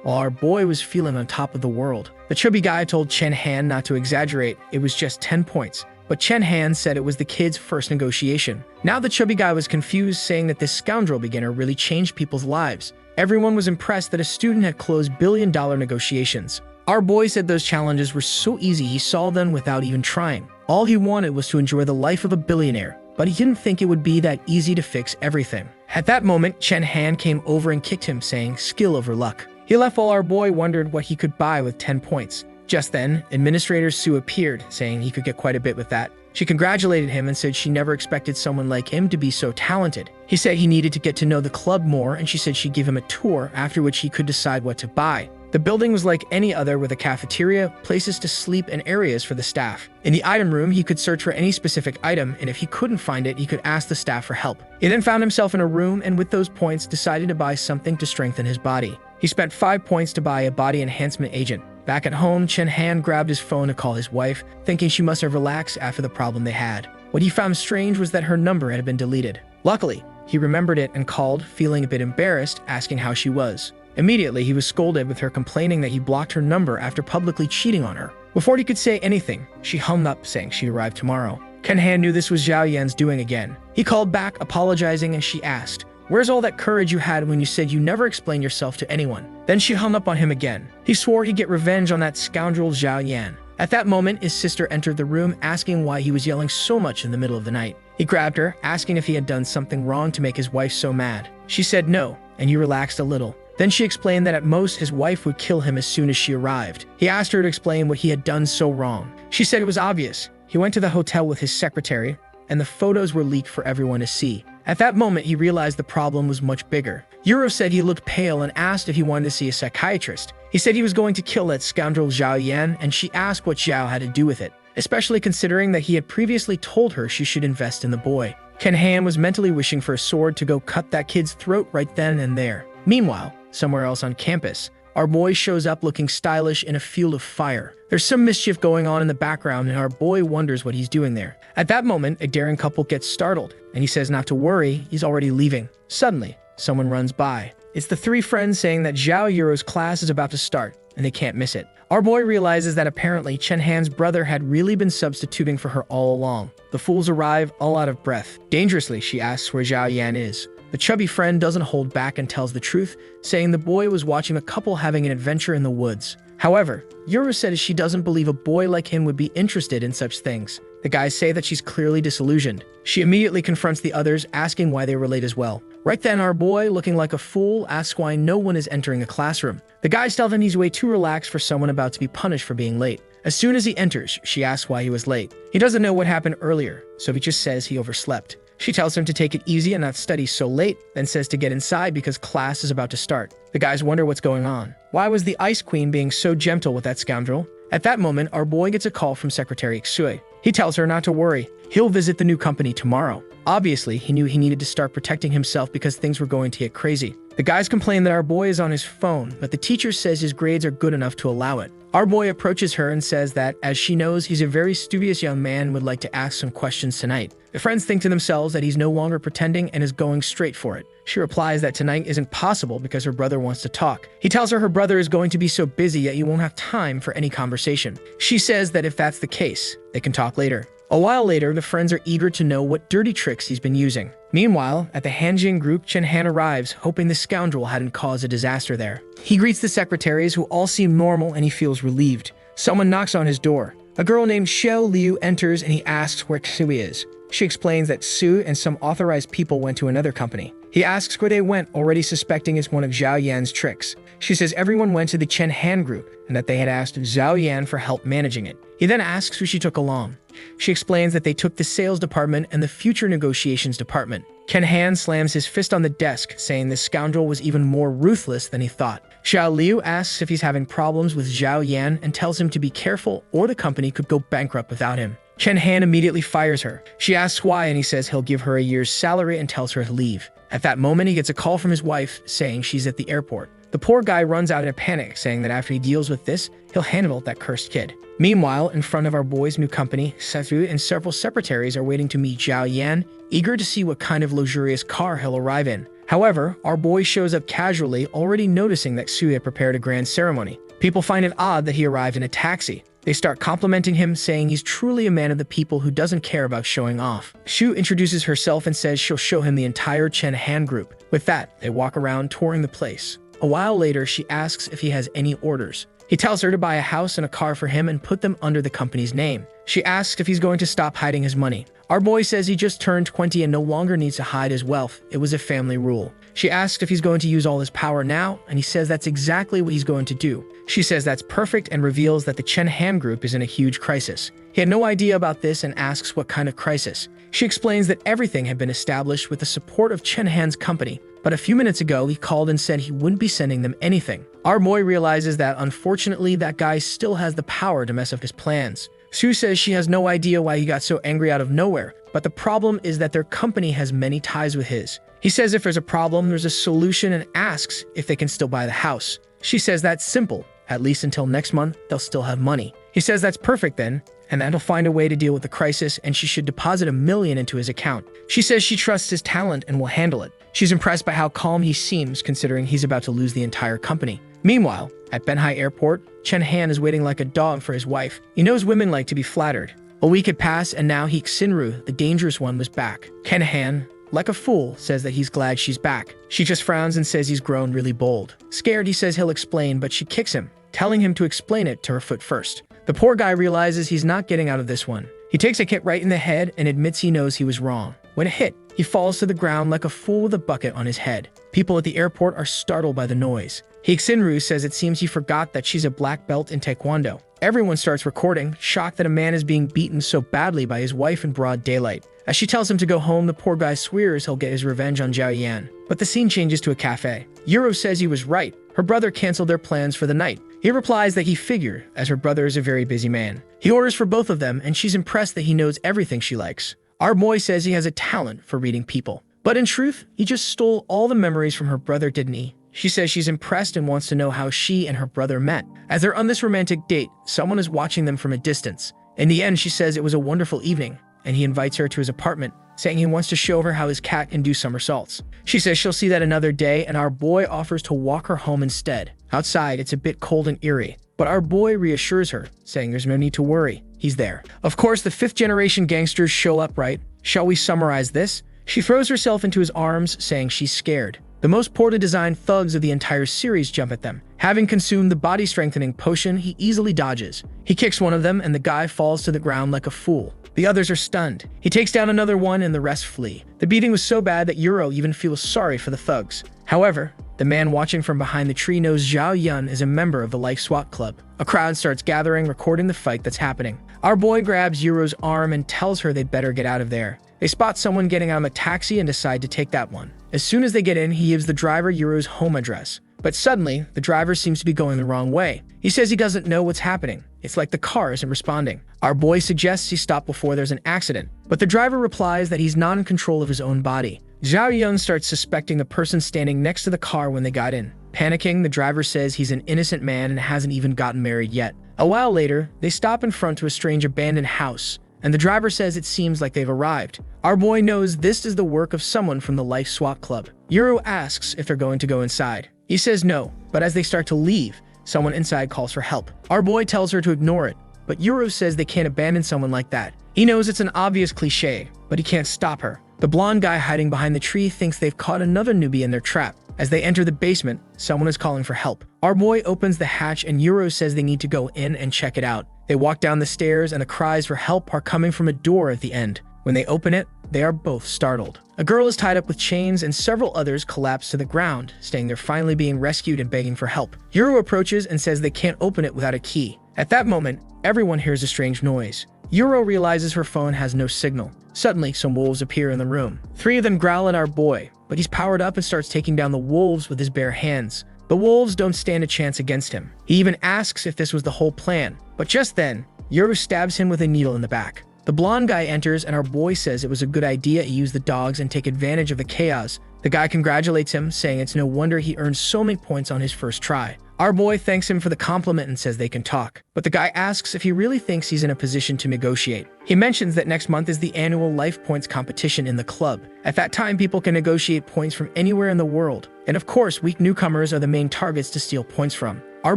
while our boy was feeling on top of the world. The chubby guy told Chen Han not to exaggerate, it was just 10 points. But Chen Han said it was the kid's first negotiation. Now the chubby guy was confused, saying that this scoundrel beginner really changed people's lives. Everyone was impressed that a student had closed billion-dollar negotiations. Our boy said those challenges were so easy he solved them without even trying. All he wanted was to enjoy the life of a billionaire, but he didn't think it would be that easy to fix everything. At that moment, Chen Han came over and kicked him, saying, "Skill over luck." He left while our boy wondered what he could buy with 10 points. Just then, Administrator Sue appeared, saying he could get quite a bit with that. She congratulated him and said she never expected someone like him to be so talented. He said he needed to get to know the club more, and she said she'd give him a tour, after which he could decide what to buy. The building was like any other, with a cafeteria, places to sleep, and areas for the staff. In the item room, he could search for any specific item, and if he couldn't find it, he could ask the staff for help. He then found himself in a room, and with those points, decided to buy something to strengthen his body. He spent 5 points to buy a body enhancement agent. Back at home, Chen Han grabbed his phone to call his wife, thinking she must have relaxed after the problem they had. What he found strange was that her number had been deleted. Luckily, he remembered it and called, feeling a bit embarrassed, asking how she was. Immediately, he was scolded with her complaining that he blocked her number after publicly cheating on her. Before he could say anything, she hung up, saying she arrived tomorrow. Chen Han knew this was Zhao Yan's doing again. He called back, apologizing, and she asked, "Where's all that courage you had when you said you never explain yourself to anyone?" Then she hung up on him again. He swore he'd get revenge on that scoundrel Zhao Yan. At that moment, his sister entered the room, asking why he was yelling so much in the middle of the night. He grabbed her, asking if he had done something wrong to make his wife so mad. She said no, and he relaxed a little. Then she explained that at most his wife would kill him as soon as she arrived. He asked her to explain what he had done so wrong. She said it was obvious. He went to the hotel with his secretary, and the photos were leaked for everyone to see. At that moment, he realized the problem was much bigger. Yuro said he looked pale and asked if he wanted to see a psychiatrist. He said he was going to kill that scoundrel Zhao Yan, and she asked what Zhao had to do with it, especially considering that he had previously told her she should invest in the boy. Chen Han was mentally wishing for a sword to go cut that kid's throat right then and there. Meanwhile, somewhere else on campus, our boy shows up looking stylish in a field of fire. There's some mischief going on in the background, and our boy wonders what he's doing there. At that moment, a daring couple gets startled, and he says not to worry, he's already leaving. Suddenly, someone runs by. It's the 3 friends saying that Zhao Yuro's class is about to start, and they can't miss it. Our boy realizes that apparently Chen Han's brother had really been substituting for her all along. The fools arrive, all out of breath. Dangerously, she asks where Zhao Yan is. The chubby friend doesn't hold back and tells the truth, saying the boy was watching a couple having an adventure in the woods. However, Yuro said she doesn't believe a boy like him would be interested in such things. The guys say that she's clearly disillusioned. She immediately confronts the others, asking why they were late as well. Right then, our boy, looking like a fool, asks why no one is entering a classroom. The guys tell him he's way too relaxed for someone about to be punished for being late. As soon as he enters, she asks why he was late. He doesn't know what happened earlier, so he just says he overslept. She tells him to take it easy and not study so late, then says to get inside because class is about to start. The guys wonder what's going on. Why was the Ice Queen being so gentle with that scoundrel? At that moment, our boy gets a call from Secretary Xue. He tells her not to worry. He'll visit the new company tomorrow. Obviously, he knew he needed to start protecting himself because things were going to get crazy. The guys complain that our boy is on his phone, but the teacher says his grades are good enough to allow it. Our boy approaches her and says that, as she knows he's a very studious young man and would like to ask some questions tonight. The friends think to themselves that he's no longer pretending and is going straight for it. She replies that tonight isn't possible because her brother wants to talk. He tells her brother is going to be so busy yet you won't have time for any conversation. She says that if that's the case, they can talk later. A while later, the friends are eager to know what dirty tricks he's been using. Meanwhile, at the Hanjin group, Chen Han arrives, hoping the scoundrel hadn't caused a disaster there. He greets the secretaries, who all seem normal, and he feels relieved. Someone knocks on his door. A girl named Xiao Liu enters, and he asks where Xue is. She explains that Su and some authorized people went to another company. He asks where they went, already suspecting it's one of Zhao Yan's tricks. She says everyone went to the Chen Han group and that they had asked Zhao Yan for help managing it. He then asks who she took along. She explains that they took the sales department and the future negotiations department. Chen Han slams his fist on the desk, saying this scoundrel was even more ruthless than he thought. Xiao Liu asks if he's having problems with Zhao Yan and tells him to be careful or the company could go bankrupt without him. Chen Han immediately fires her. She asks why and he says he'll give her a year's salary and tells her to leave. At that moment, he gets a call from his wife saying she's at the airport. The poor guy runs out in a panic, saying that after he deals with this, he'll handle that cursed kid. Meanwhile, in front of our boy's new company, Sethu and several secretaries are waiting to meet Zhao Yan, eager to see what kind of luxurious car he'll arrive in. However, our boy shows up casually, already noticing that Su had prepared a grand ceremony. People find it odd that he arrived in a taxi. They start complimenting him, saying he's truly a man of the people who doesn't care about showing off. Shu introduces herself and says she'll show him the entire Chen Han group. With that, they walk around touring the place. A while later, she asks if he has any orders. He tells her to buy a house and a car for him and put them under the company's name. She asks if he's going to stop hiding his money. Our boy says he just turned 20 and no longer needs to hide his wealth. It was a family rule. She asks if he's going to use all his power now, and he says that's exactly what he's going to do. She says that's perfect and reveals that the Chen Han group is in a huge crisis. He had no idea about this and asks what kind of crisis. She explains that everything had been established with the support of Chen Han's company, but a few minutes ago he called and said he wouldn't be sending them anything. Our boy realizes that unfortunately that guy still has the power to mess up his plans. Sue says she has no idea why he got so angry out of nowhere, but the problem is that their company has many ties with his. He says if there's a problem, there's a solution and asks if they can still buy the house. She says that's simple. At least until next month, they'll still have money. He says that's perfect then, and that he'll find a way to deal with the crisis and she should deposit $1 million into his account. She says she trusts his talent and will handle it. She's impressed by how calm he seems considering he's about to lose the entire company. Meanwhile, at Benhai Airport, Chen Han is waiting like a dog for his wife. He knows women like to be flattered. A week had passed and now Xinru, the dangerous one, was back. Chen Han, like a fool, says that he's glad she's back. She just frowns and says he's grown really bold. Scared, he says he'll explain, but she kicks him, telling him to explain it to her foot first. The poor guy realizes he's not getting out of this one. He takes a hit right in the head and admits he knows he was wrong. When it hit, he falls to the ground like a fool with a bucket on his head. People at the airport are startled by the noise. Xinru says it seems he forgot that she's a black belt in Taekwondo. Everyone starts recording, shocked that a man is being beaten so badly by his wife in broad daylight. As she tells him to go home, the poor guy swears he'll get his revenge on Zhao Yan. But the scene changes to a cafe. Yuro says he was right. Her brother canceled their plans for the night. He replies that he figured, as her brother is a very busy man. He orders for both of them, and she's impressed that he knows everything she likes. Our boy says he has a talent for reading people. But in truth, he just stole all the memories from her brother, didn't he? She says she's impressed and wants to know how she and her brother met. As they're on this romantic date, someone is watching them from a distance. In the end, she says it was a wonderful evening, and he invites her to his apartment, saying he wants to show her how his cat can do somersaults. She says she'll see that another day, and our boy offers to walk her home instead. Outside, it's a bit cold and eerie, but our boy reassures her, saying there's no need to worry, he's there. Of course, the 5th-generation gangsters show up, right? Shall we summarize this? She throws herself into his arms, saying she's scared. The most poorly designed thugs of the entire series jump at them. Having consumed the body-strengthening potion, he easily dodges. He kicks one of them, and the guy falls to the ground like a fool. The others are stunned. He takes down another one, and the rest flee. The beating was so bad that Yuro even feels sorry for the thugs. However, the man watching from behind the tree knows Zhao Yun is a member of the Life SWAT Club. A crowd starts gathering, recording the fight that's happening. Our boy grabs Yuro's arm and tells her they'd better get out of there. They spot someone getting out of a taxi and decide to take that one. As soon as they get in, he gives the driver Yuro's home address. But suddenly, the driver seems to be going the wrong way. He says he doesn't know what's happening. It's like the car isn't responding. Our boy suggests he stop before there's an accident, but the driver replies that he's not in control of his own body. Zhao Yun starts suspecting the person standing next to the car when they got in. Panicking, the driver says he's an innocent man and hasn't even gotten married yet. A while later, they stop in front to a strange abandoned house, and the driver says it seems like they've arrived. Our boy knows this is the work of someone from the Life SWAT Club. Yuro asks if they're going to go inside. He says no, but as they start to leave, someone inside calls for help. Our boy tells her to ignore it, but Yuro says they can't abandon someone like that. He knows it's an obvious cliche, but he can't stop her. The blonde guy hiding behind the tree thinks they've caught another newbie in their trap. As they enter the basement, someone is calling for help. Our boy opens the hatch and Yuro says they need to go in and check it out. They walk down the stairs and the cries for help are coming from a door at the end. When they open it, they are both startled. A girl is tied up with chains and several others collapse to the ground, saying they're finally being rescued and begging for help. Yuru approaches and says they can't open it without a key. At that moment, everyone hears a strange noise. Yuru realizes her phone has no signal. Suddenly, some wolves appear in the room. 3 of them growl at our boy, but he's powered up and starts taking down the wolves with his bare hands. The wolves don't stand a chance against him. He even asks if this was the whole plan, but just then, Yuru stabs him with a needle in the back. The blonde guy enters and our boy says it was a good idea to use the dogs and take advantage of the chaos. The guy congratulates him, saying it's no wonder he earned so many points on his first try. Our boy thanks him for the compliment and says they can talk, but the guy asks if he really thinks he's in a position to negotiate. He mentions that next month is the annual life points competition in the club. At that time, people can negotiate points from anywhere in the world. And of course, weak newcomers are the main targets to steal points from. Our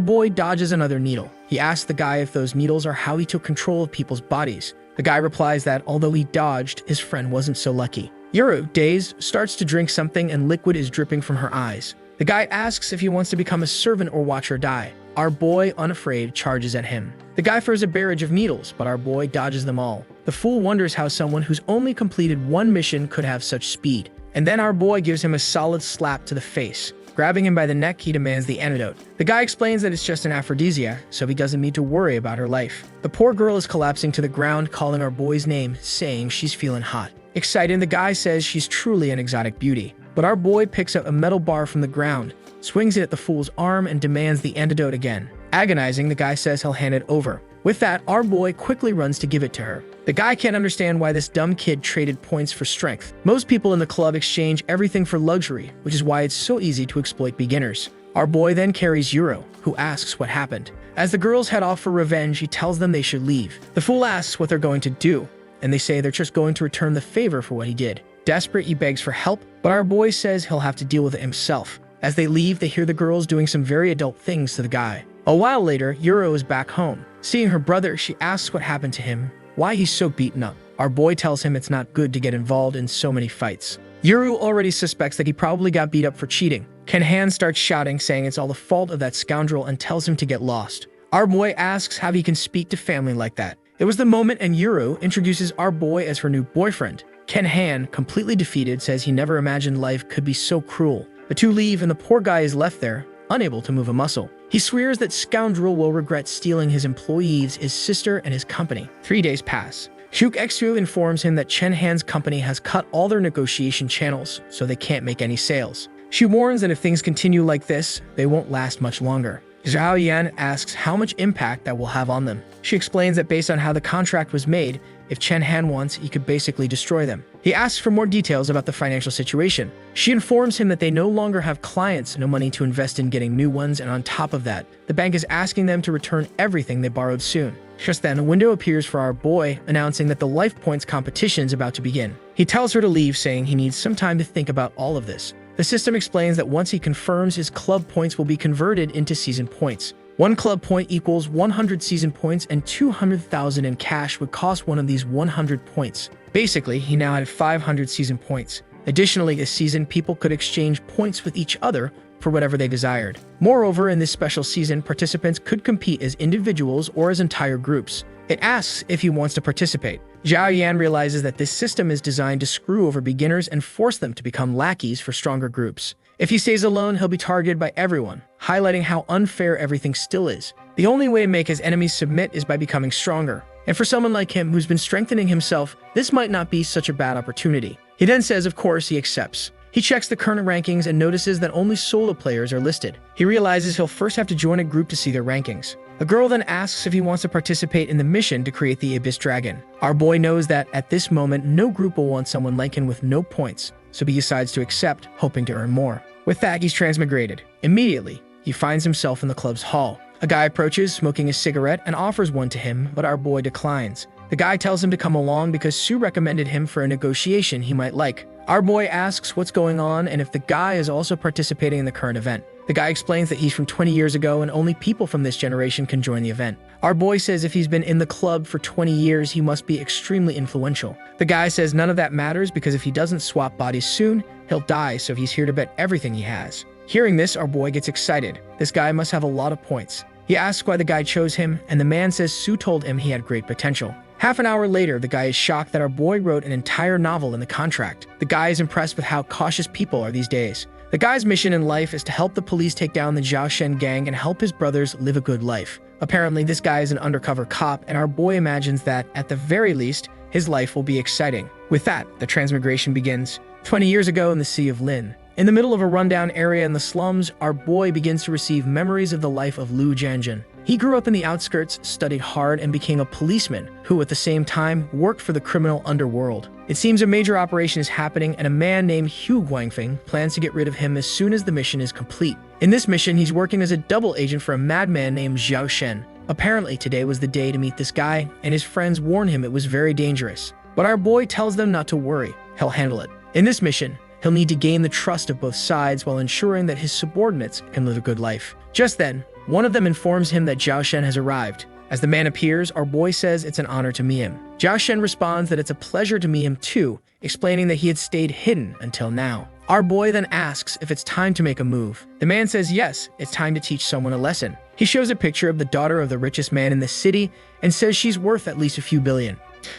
boy dodges another needle. He asks the guy if those needles are how he took control of people's bodies. The guy replies that although he dodged, his friend wasn't so lucky. Yuru, dazed, starts to drink something and liquid is dripping from her eyes. The guy asks if he wants to become a servant or watch her die. Our boy, unafraid, charges at him. The guy throws a barrage of needles, but our boy dodges them all. The fool wonders how someone who's only completed one mission could have such speed. And then our boy gives him a solid slap to the face. Grabbing him by the neck, he demands the antidote. The guy explains that it's just an aphrodisiac, so he doesn't need to worry about her life. The poor girl is collapsing to the ground, calling our boy's name, saying she's feeling hot. Excited, the guy says she's truly an exotic beauty. But our boy picks up a metal bar from the ground, swings it at the fool's arm, and demands the antidote again. Agonizing, the guy says he'll hand it over. With that, our boy quickly runs to give it to her. The guy can't understand why this dumb kid traded points for strength. Most people in the club exchange everything for luxury, which is why it's so easy to exploit beginners. Our boy then carries Yuru, who asks what happened. As the girls head off for revenge, he tells them they should leave. The fool asks what they're going to do, and they say they're just going to return the favor for what he did. Desperate, he begs for help, but our boy says he'll have to deal with it himself. As they leave, they hear the girls doing some very adult things to the guy. A while later, Yuru is back home. Seeing her brother, she asks what happened to him, why he's so beaten up. Our boy tells him it's not good to get involved in so many fights. Yuru already suspects that he probably got beat up for cheating. Ken starts shouting, saying it's all the fault of that scoundrel and tells him to get lost. Our boy asks how he can speak to family like that. It was the moment, and Yuru introduces our boy as her new boyfriend. Ken, completely defeated, says he never imagined life could be so cruel. The two leave and the poor guy is left there, unable to move a muscle. He swears that scoundrel will regret stealing his employees, his sister, and his company. 3 days pass. Shuk Xu informs him that Han's company has cut all their negotiation channels, so they can't make any sales. She warns that if things continue like this, they won't last much longer. Zhao Yan asks how much impact that will have on them. She explains that based on how the contract was made, if Han wants, he could basically destroy them. He asks for more details about the financial situation. She informs him that they no longer have clients, no money to invest in getting new ones, and on top of that, the bank is asking them to return everything they borrowed soon. Just then, a window appears for our boy, announcing that the life points competition is about to begin. He tells her to leave, saying he needs some time to think about all of this. The system explains that once he confirms, his club points will be converted into season points. 1 club point equals 100 season points, and 200,000 in cash would cost one of these 100 points. Basically, he now had 500 season points. Additionally, this season, people could exchange points with each other for whatever they desired. Moreover, in this special season, participants could compete as individuals or as entire groups. It asks if he wants to participate. Zhao Yan realizes that this system is designed to screw over beginners and force them to become lackeys for stronger groups. If he stays alone, he'll be targeted by everyone, highlighting how unfair everything still is. The only way to make his enemies submit is by becoming stronger. And for someone like him who's been strengthening himself, this might not be such a bad opportunity. He then says of course he accepts. He checks the current rankings and notices that only solo players are listed. He realizes he'll first have to join a group to see their rankings. The girl then asks if he wants to participate in the mission to create the Abyss Dragon. Our boy knows that at this moment, no group will want someone like him with no points, so he decides to accept, hoping to earn more. With that, he's transmigrated. Immediately, he finds himself in the club's hall. A guy approaches, smoking a cigarette, and offers one to him, but our boy declines. The guy tells him to come along because Sue recommended him for a negotiation he might like. Our boy asks what's going on and if the guy is also participating in the current event. The guy explains that he's from 20 years ago and only people from this generation can join the event. Our boy says if he's been in the club for 20 years, he must be extremely influential. The guy says none of that matters because if he doesn't swap bodies soon, he'll die, so he's here to bet everything he has. Hearing this, our boy gets excited. This guy must have a lot of points. He asks why the guy chose him, and the man says Sue told him he had great potential. Half an hour later, the guy is shocked that our boy wrote an entire novel in the contract. The guy is impressed with how cautious people are these days. The guy's mission in life is to help the police take down the Zhao Shen gang and help his brothers live a good life. Apparently, this guy is an undercover cop, and our boy imagines that, at the very least, his life will be exciting. With that, the transmigration begins. 20 years ago in the Sea of Lin. In the middle of a rundown area in the slums, our boy begins to receive memories of the life of Lu Jianjun. He grew up in the outskirts, studied hard, and became a policeman who, at the same time, worked for the criminal underworld. It seems a major operation is happening, and a man named Hu Guangfeng plans to get rid of him as soon as the mission is complete. In this mission, he's working as a double agent for a madman named Zhao Shen. Apparently, today was the day to meet this guy, and his friends warn him it was very dangerous. But our boy tells them not to worry, he'll handle it. In this mission, he'll need to gain the trust of both sides while ensuring that his subordinates can live a good life. Just then, one of them informs him that Zhao Shen has arrived. As the man appears, our boy says it's an honor to meet him. Zhao Shen responds that it's a pleasure to meet him too, explaining that he had stayed hidden until now. Our boy then asks if it's time to make a move. The man says yes, it's time to teach someone a lesson. He shows a picture of the daughter of the richest man in the city and says she's worth at least a few billion.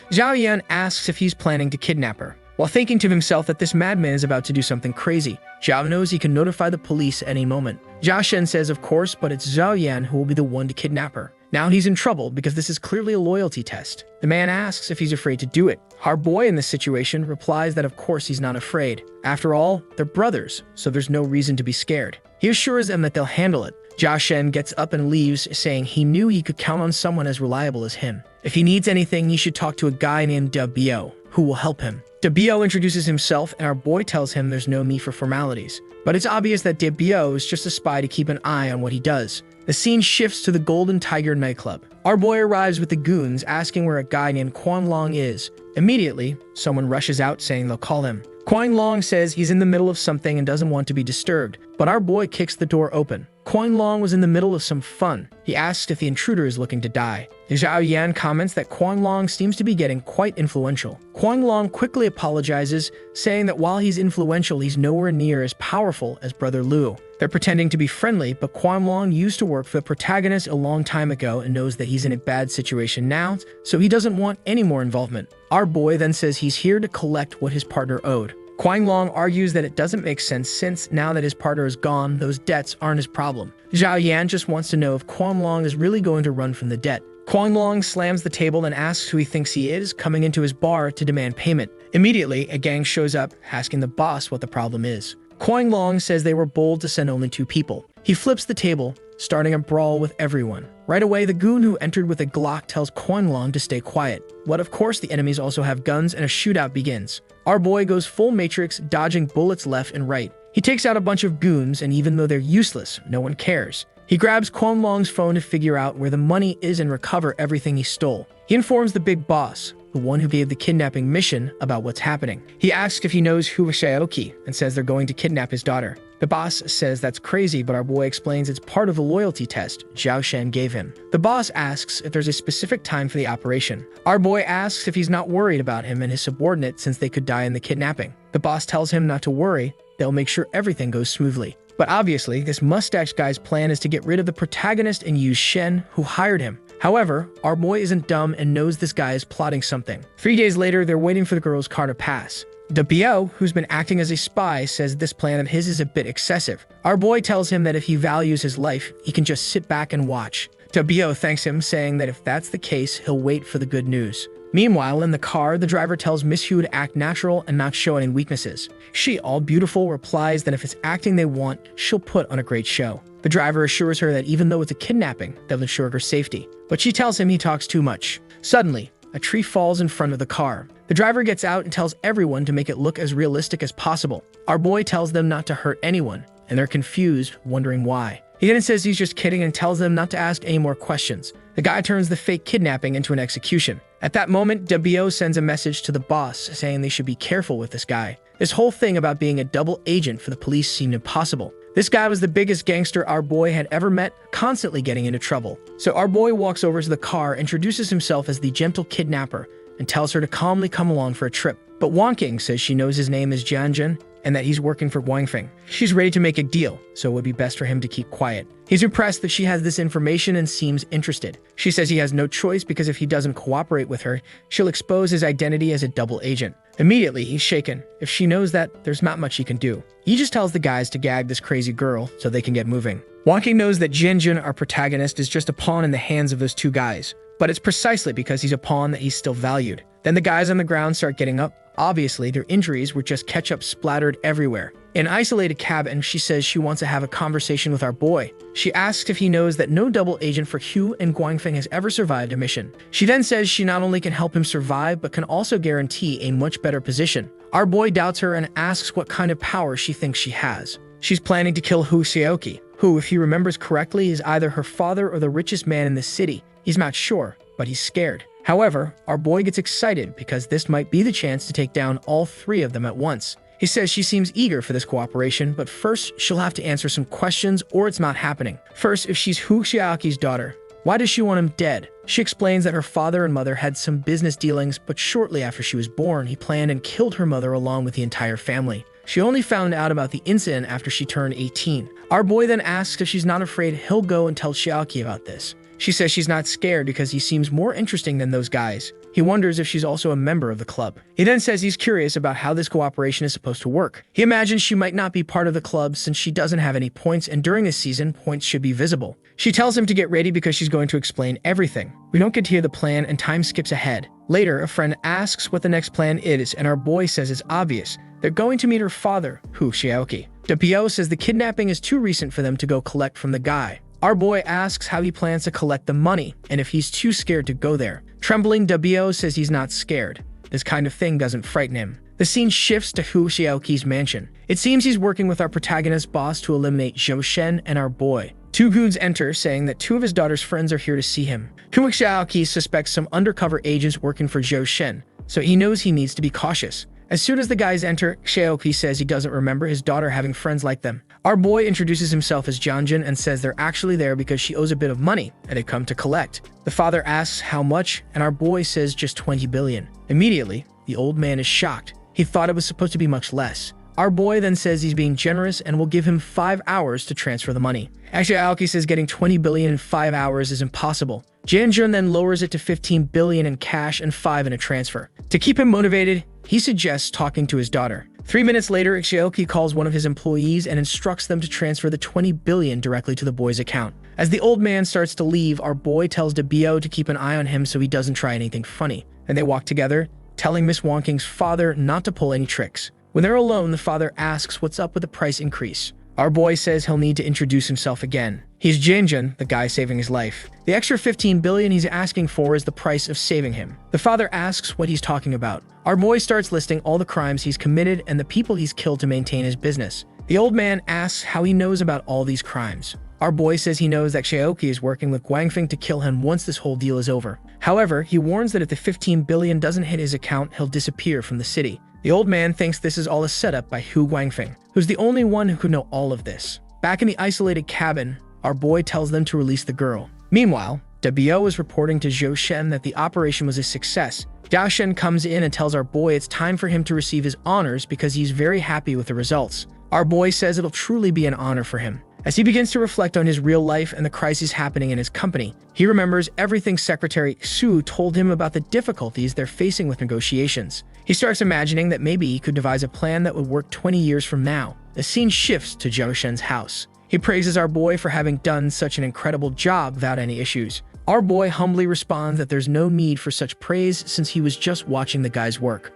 Zhao Yan asks if he's planning to kidnap her. While thinking to himself that this madman is about to do something crazy, Zhao knows he can notify the police at any moment. Zhao Shen says of course, but it's Zhao Yan who will be the one to kidnap her. Now he's in trouble because this is clearly a loyalty test. The man asks if he's afraid to do it. Our boy in this situation replies that of course he's not afraid. After all, they're brothers, so there's no reason to be scared. He assures them that they'll handle it. Zhao Shen gets up and leaves, saying he knew he could count on someone as reliable as him. If he needs anything, he should talk to a guy named Bio, who will help him. Bio introduces himself, and our boy tells him there's no need for formalities. But it's obvious that Bio is just a spy to keep an eye on what he does. The scene shifts to the Golden Tiger nightclub. Our boy arrives with the goons, asking where a guy named Quan Long is. Immediately, someone rushes out saying they'll call him. Quan Long says he's in the middle of something and doesn't want to be disturbed, but our boy kicks the door open. Quan Long was in the middle of some fun. He asks if the intruder is looking to die. Zhao Yan comments that Quan Long seems to be getting quite influential. Quan Long quickly apologizes, saying that while he's influential, he's nowhere near as powerful as Brother Lu. They're pretending to be friendly, but Quan Long used to work for the protagonist a long time ago and knows that he's in a bad situation now, so he doesn't want any more involvement. Our boy then says he's here to collect what his partner owed. Quan Long argues that it doesn't make sense since now that his partner is gone, those debts aren't his problem. Zhao Yan just wants to know if Quan Long is really going to run from the debt. Quan Long slams the table and asks who he thinks he is, coming into his bar to demand payment. Immediately, a gang shows up, asking the boss what the problem is. Quan Long says they were bold to send only 2 people. He flips the table, starting a brawl with everyone. Right away, the goon who entered with a Glock tells Quan Long to stay quiet. But of course, the enemies also have guns and a shootout begins. Our boy goes full Matrix, dodging bullets left and right. He takes out a bunch of goons, and even though they're useless, no one cares. He grabs Quan Long's phone to figure out where the money is and recover everything he stole. He informs the big boss, the one who gave the kidnapping mission, about what's happening. He asks if he knows who was Shaoki and says they're going to kidnap his daughter. The boss says that's crazy, but our boy explains it's part of the loyalty test Zhao Shen gave him. The boss asks if there's a specific time for the operation. Our boy asks if he's not worried about him and his subordinate since they could die in the kidnapping. The boss tells him not to worry, they'll make sure everything goes smoothly. But obviously, this mustache guy's plan is to get rid of the protagonist and use Shen, who hired him. However, our boy isn't dumb and knows this guy is plotting something. 3 days later, they're waiting for the girl's car to pass. Bio, who's been acting as a spy, says this plan of his is a bit excessive. Our boy tells him that if he values his life, he can just sit back and watch. Bio thanks him, saying that if that's the case, he'll wait for the good news. Meanwhile, in the car, the driver tells Miss Hu to act natural and not show any weaknesses. She, all beautiful, replies that if it's acting they want, she'll put on a great show. The driver assures her that even though it's a kidnapping, they'll ensure her safety. But she tells him he talks too much. Suddenly, a tree falls in front of the car. The driver gets out and tells everyone to make it look as realistic as possible. Our boy tells them not to hurt anyone, and they're confused, wondering why. He then says he's just kidding and tells them not to ask any more questions. The guy turns the fake kidnapping into an execution. At that moment, Bio sends a message to the boss saying they should be careful with this guy. This whole thing about being a double agent for the police seemed impossible. This guy was the biggest gangster our boy had ever met, constantly getting into trouble. So our boy walks over to the car, introduces himself as the gentle kidnapper, and tells her to calmly come along for a trip. But Wang King says she knows his name is Jianjun, and that he's working for Guangfeng. She's ready to make a deal, so it would be best for him to keep quiet. He's impressed that she has this information and seems interested. She says he has no choice because if he doesn't cooperate with her, she'll expose his identity as a double agent. Immediately, he's shaken. If she knows that, there's not much he can do. He just tells the guys to gag this crazy girl so they can get moving. Wonking knows that Jianjun, our protagonist, is just a pawn in the hands of those two guys. But it's precisely because he's a pawn that he's still valued. Then the guys on the ground start getting up. Obviously, their injuries were just ketchup splattered everywhere. In an isolated cabin, she says she wants to have a conversation with our boy. She asks if he knows that no double agent for Hu and Guangfeng has ever survived a mission. She then says she not only can help him survive, but can also guarantee a much better position. Our boy doubts her and asks what kind of power she thinks she has. She's planning to kill Hu Xiaoqi, who, if he remembers correctly, is either her father or the richest man in the city. He's not sure, but he's scared. However, our boy gets excited because this might be the chance to take down all three of them at once. He says she seems eager for this cooperation, but first she'll have to answer some questions or it's not happening. First, if she's Hu Xiaoqi's daughter, why does she want him dead? She explains that her father and mother had some business dealings, but shortly after she was born, he planned and killed her mother along with the entire family. She only found out about the incident after she turned 18. Our boy then asks if she's not afraid he'll go and tell Xiaoqi about this. She says she's not scared because he seems more interesting than those guys. He wonders if she's also a member of the club. He then says he's curious about how this cooperation is supposed to work. He imagines she might not be part of the club since she doesn't have any points, and during this season, points should be visible. She tells him to get ready because she's going to explain everything. We don't get to hear the plan and time skips ahead. Later, a friend asks what the next plan is, and our boy says it's obvious. They're going to meet her father, Hu Xiaoqi. Dapio says the kidnapping is too recent for them to go collect from the guy. Our boy asks how he plans to collect the money and if he's too scared to go there. Trembling, Dabio says he's not scared. This kind of thing doesn't frighten him. The scene shifts to Hu Xiaoqi's mansion. It seems he's working with our protagonist boss to eliminate Zhou Shen and our boy. Two goons enter, saying that two of his daughter's friends are here to see him. Hu Xiaoqi suspects some undercover agents working for Zhou Shen, so he knows he needs to be cautious. As soon as the guys enter, Xiaoqi says he doesn't remember his daughter having friends like them. Our boy introduces himself as Jianjun and says they're actually there because she owes a bit of money and they come to collect. The father asks how much, and our boy says just 20 billion. Immediately, the old man is shocked. He thought it was supposed to be much less. Our boy then says he's being generous and will give him 5 hours to transfer the money. Actually, Aoki says getting 20 billion in 5 hours is impossible. Jianjun then lowers it to 15 billion in cash and 5 in a transfer. To keep him motivated, he suggests talking to his daughter. 3 minutes later, Xiaoqi calls one of his employees and instructs them to transfer the 20 billion directly to the boy's account. As the old man starts to leave, our boy tells Dabio to keep an eye on him so he doesn't try anything funny. And they walk together, telling Miss Wonking's father not to pull any tricks. When they're alone, the father asks what's up with the price increase. Our boy says he'll need to introduce himself again. He's Jianjun, the guy saving his life. The extra 15 billion he's asking for is the price of saving him. The father asks what he's talking about. Our boy starts listing all the crimes he's committed and the people he's killed to maintain his business. The old man asks how he knows about all these crimes. Our boy says he knows that Xiaoqi is working with Guangfeng to kill him once this whole deal is over. However, he warns that if the 15 billion doesn't hit his account, he'll disappear from the city. The old man thinks this is all a setup by Hu Guangfeng, who's the only one who could know all of this. Back in the isolated cabin, our boy tells them to release the girl. Meanwhile, Dabio is reporting to Zhou Shen that the operation was a success. Zhou Shen comes in and tells our boy it's time for him to receive his honors because he's very happy with the results. Our boy says it'll truly be an honor for him. As he begins to reflect on his real life and the crises happening in his company, he remembers everything Secretary Su told him about the difficulties they're facing with negotiations. He starts imagining that maybe he could devise a plan that would work 20 years from now. The scene shifts to Zhou Shen's house. He praises our boy for having done such an incredible job without any issues. Our boy humbly responds that there's no need for such praise since he was just watching the guy's work.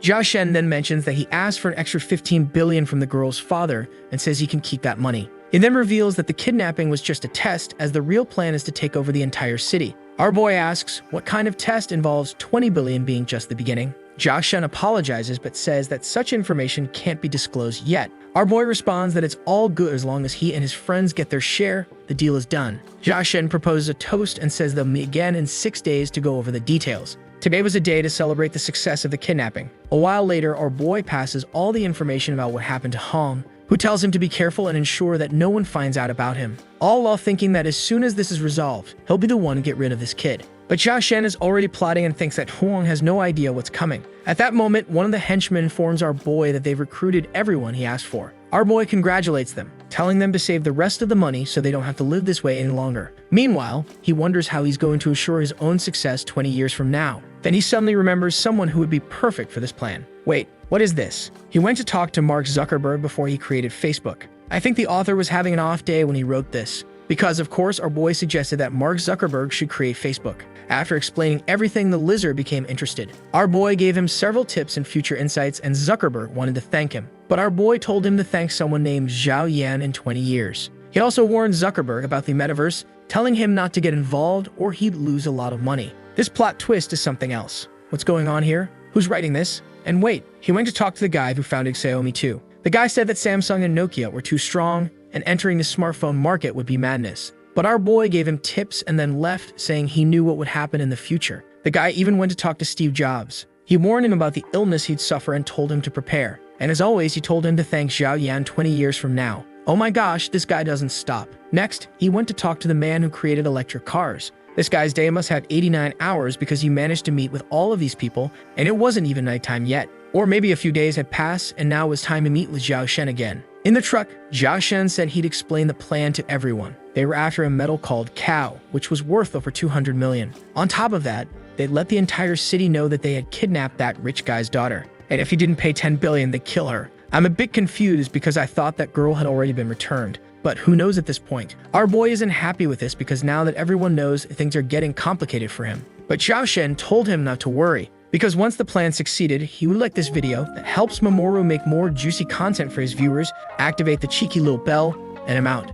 Zhou Shen then mentions that he asked for an extra 15 billion from the girl's father and says he can keep that money. He then reveals that the kidnapping was just a test, as the real plan is to take over the entire city. Our boy asks what kind of test involves 20 billion being just the beginning. Zhou Shen apologizes but says that such information can't be disclosed yet. Our boy responds that it's all good as long as he and his friends get their share, the deal is done. Zhou Shen proposes a toast and says they'll meet again in 6 days to go over the details. Today was a day to celebrate the success of the kidnapping. A while later, our boy passes all the information about what happened to Hong, who tells him to be careful and ensure that no one finds out about him, all while thinking that as soon as this is resolved, he'll be the one to get rid of this kid. But Xiao Shen is already plotting and thinks that Huang has no idea what's coming. At that moment, one of the henchmen informs our boy that they've recruited everyone he asked for. Our boy congratulates them, telling them to save the rest of the money so they don't have to live this way any longer. Meanwhile, he wonders how he's going to assure his own success 20 years from now. Then he suddenly remembers someone who would be perfect for this plan. Wait, what is this? He went to talk to Mark Zuckerberg before he created Facebook. I think the author was having an off day when he wrote this, because of course our boy suggested that Mark Zuckerberg should create Facebook. After explaining everything, the lizard became interested. Our boy gave him several tips and future insights, and Zuckerberg wanted to thank him. But our boy told him to thank someone named Zhao Yan in 20 years. He also warned Zuckerberg about the metaverse, telling him not to get involved or he'd lose a lot of money. This plot twist is something else. What's going on here? Who's writing this? And wait, he went to talk to the guy who founded Xiaomi too. The guy said that Samsung and Nokia were too strong, and entering the smartphone market would be madness. But our boy gave him tips and then left, saying he knew what would happen in the future. The guy even went to talk to Steve Jobs. He warned him about the illness he'd suffer and told him to prepare. And as always, he told him to thank Zhao Yan 20 years from now. Oh my gosh, this guy doesn't stop. Next, he went to talk to the man who created electric cars. This guy's day must have 89 hours because he managed to meet with all of these people, and it wasn't even nighttime yet. Or maybe a few days had passed, and now it was time to meet with Xiao Shen again. In the truck, Xiao Shen said he'd explain the plan to everyone. They were after a metal called cow, which was worth over 200 million. On top of that, they'd let the entire city know that they had kidnapped that rich guy's daughter. And if he didn't pay 10 billion, they'd kill her. I'm a bit confused because I thought that girl had already been returned. But who knows at this point? Our boy isn't happy with this because now that everyone knows, things are getting complicated for him. But Xiao Shen told him not to worry, because once the plan succeeded, he would like this video that helps Mamoru make more juicy content for his viewers, activate the cheeky little bell, and I'm out.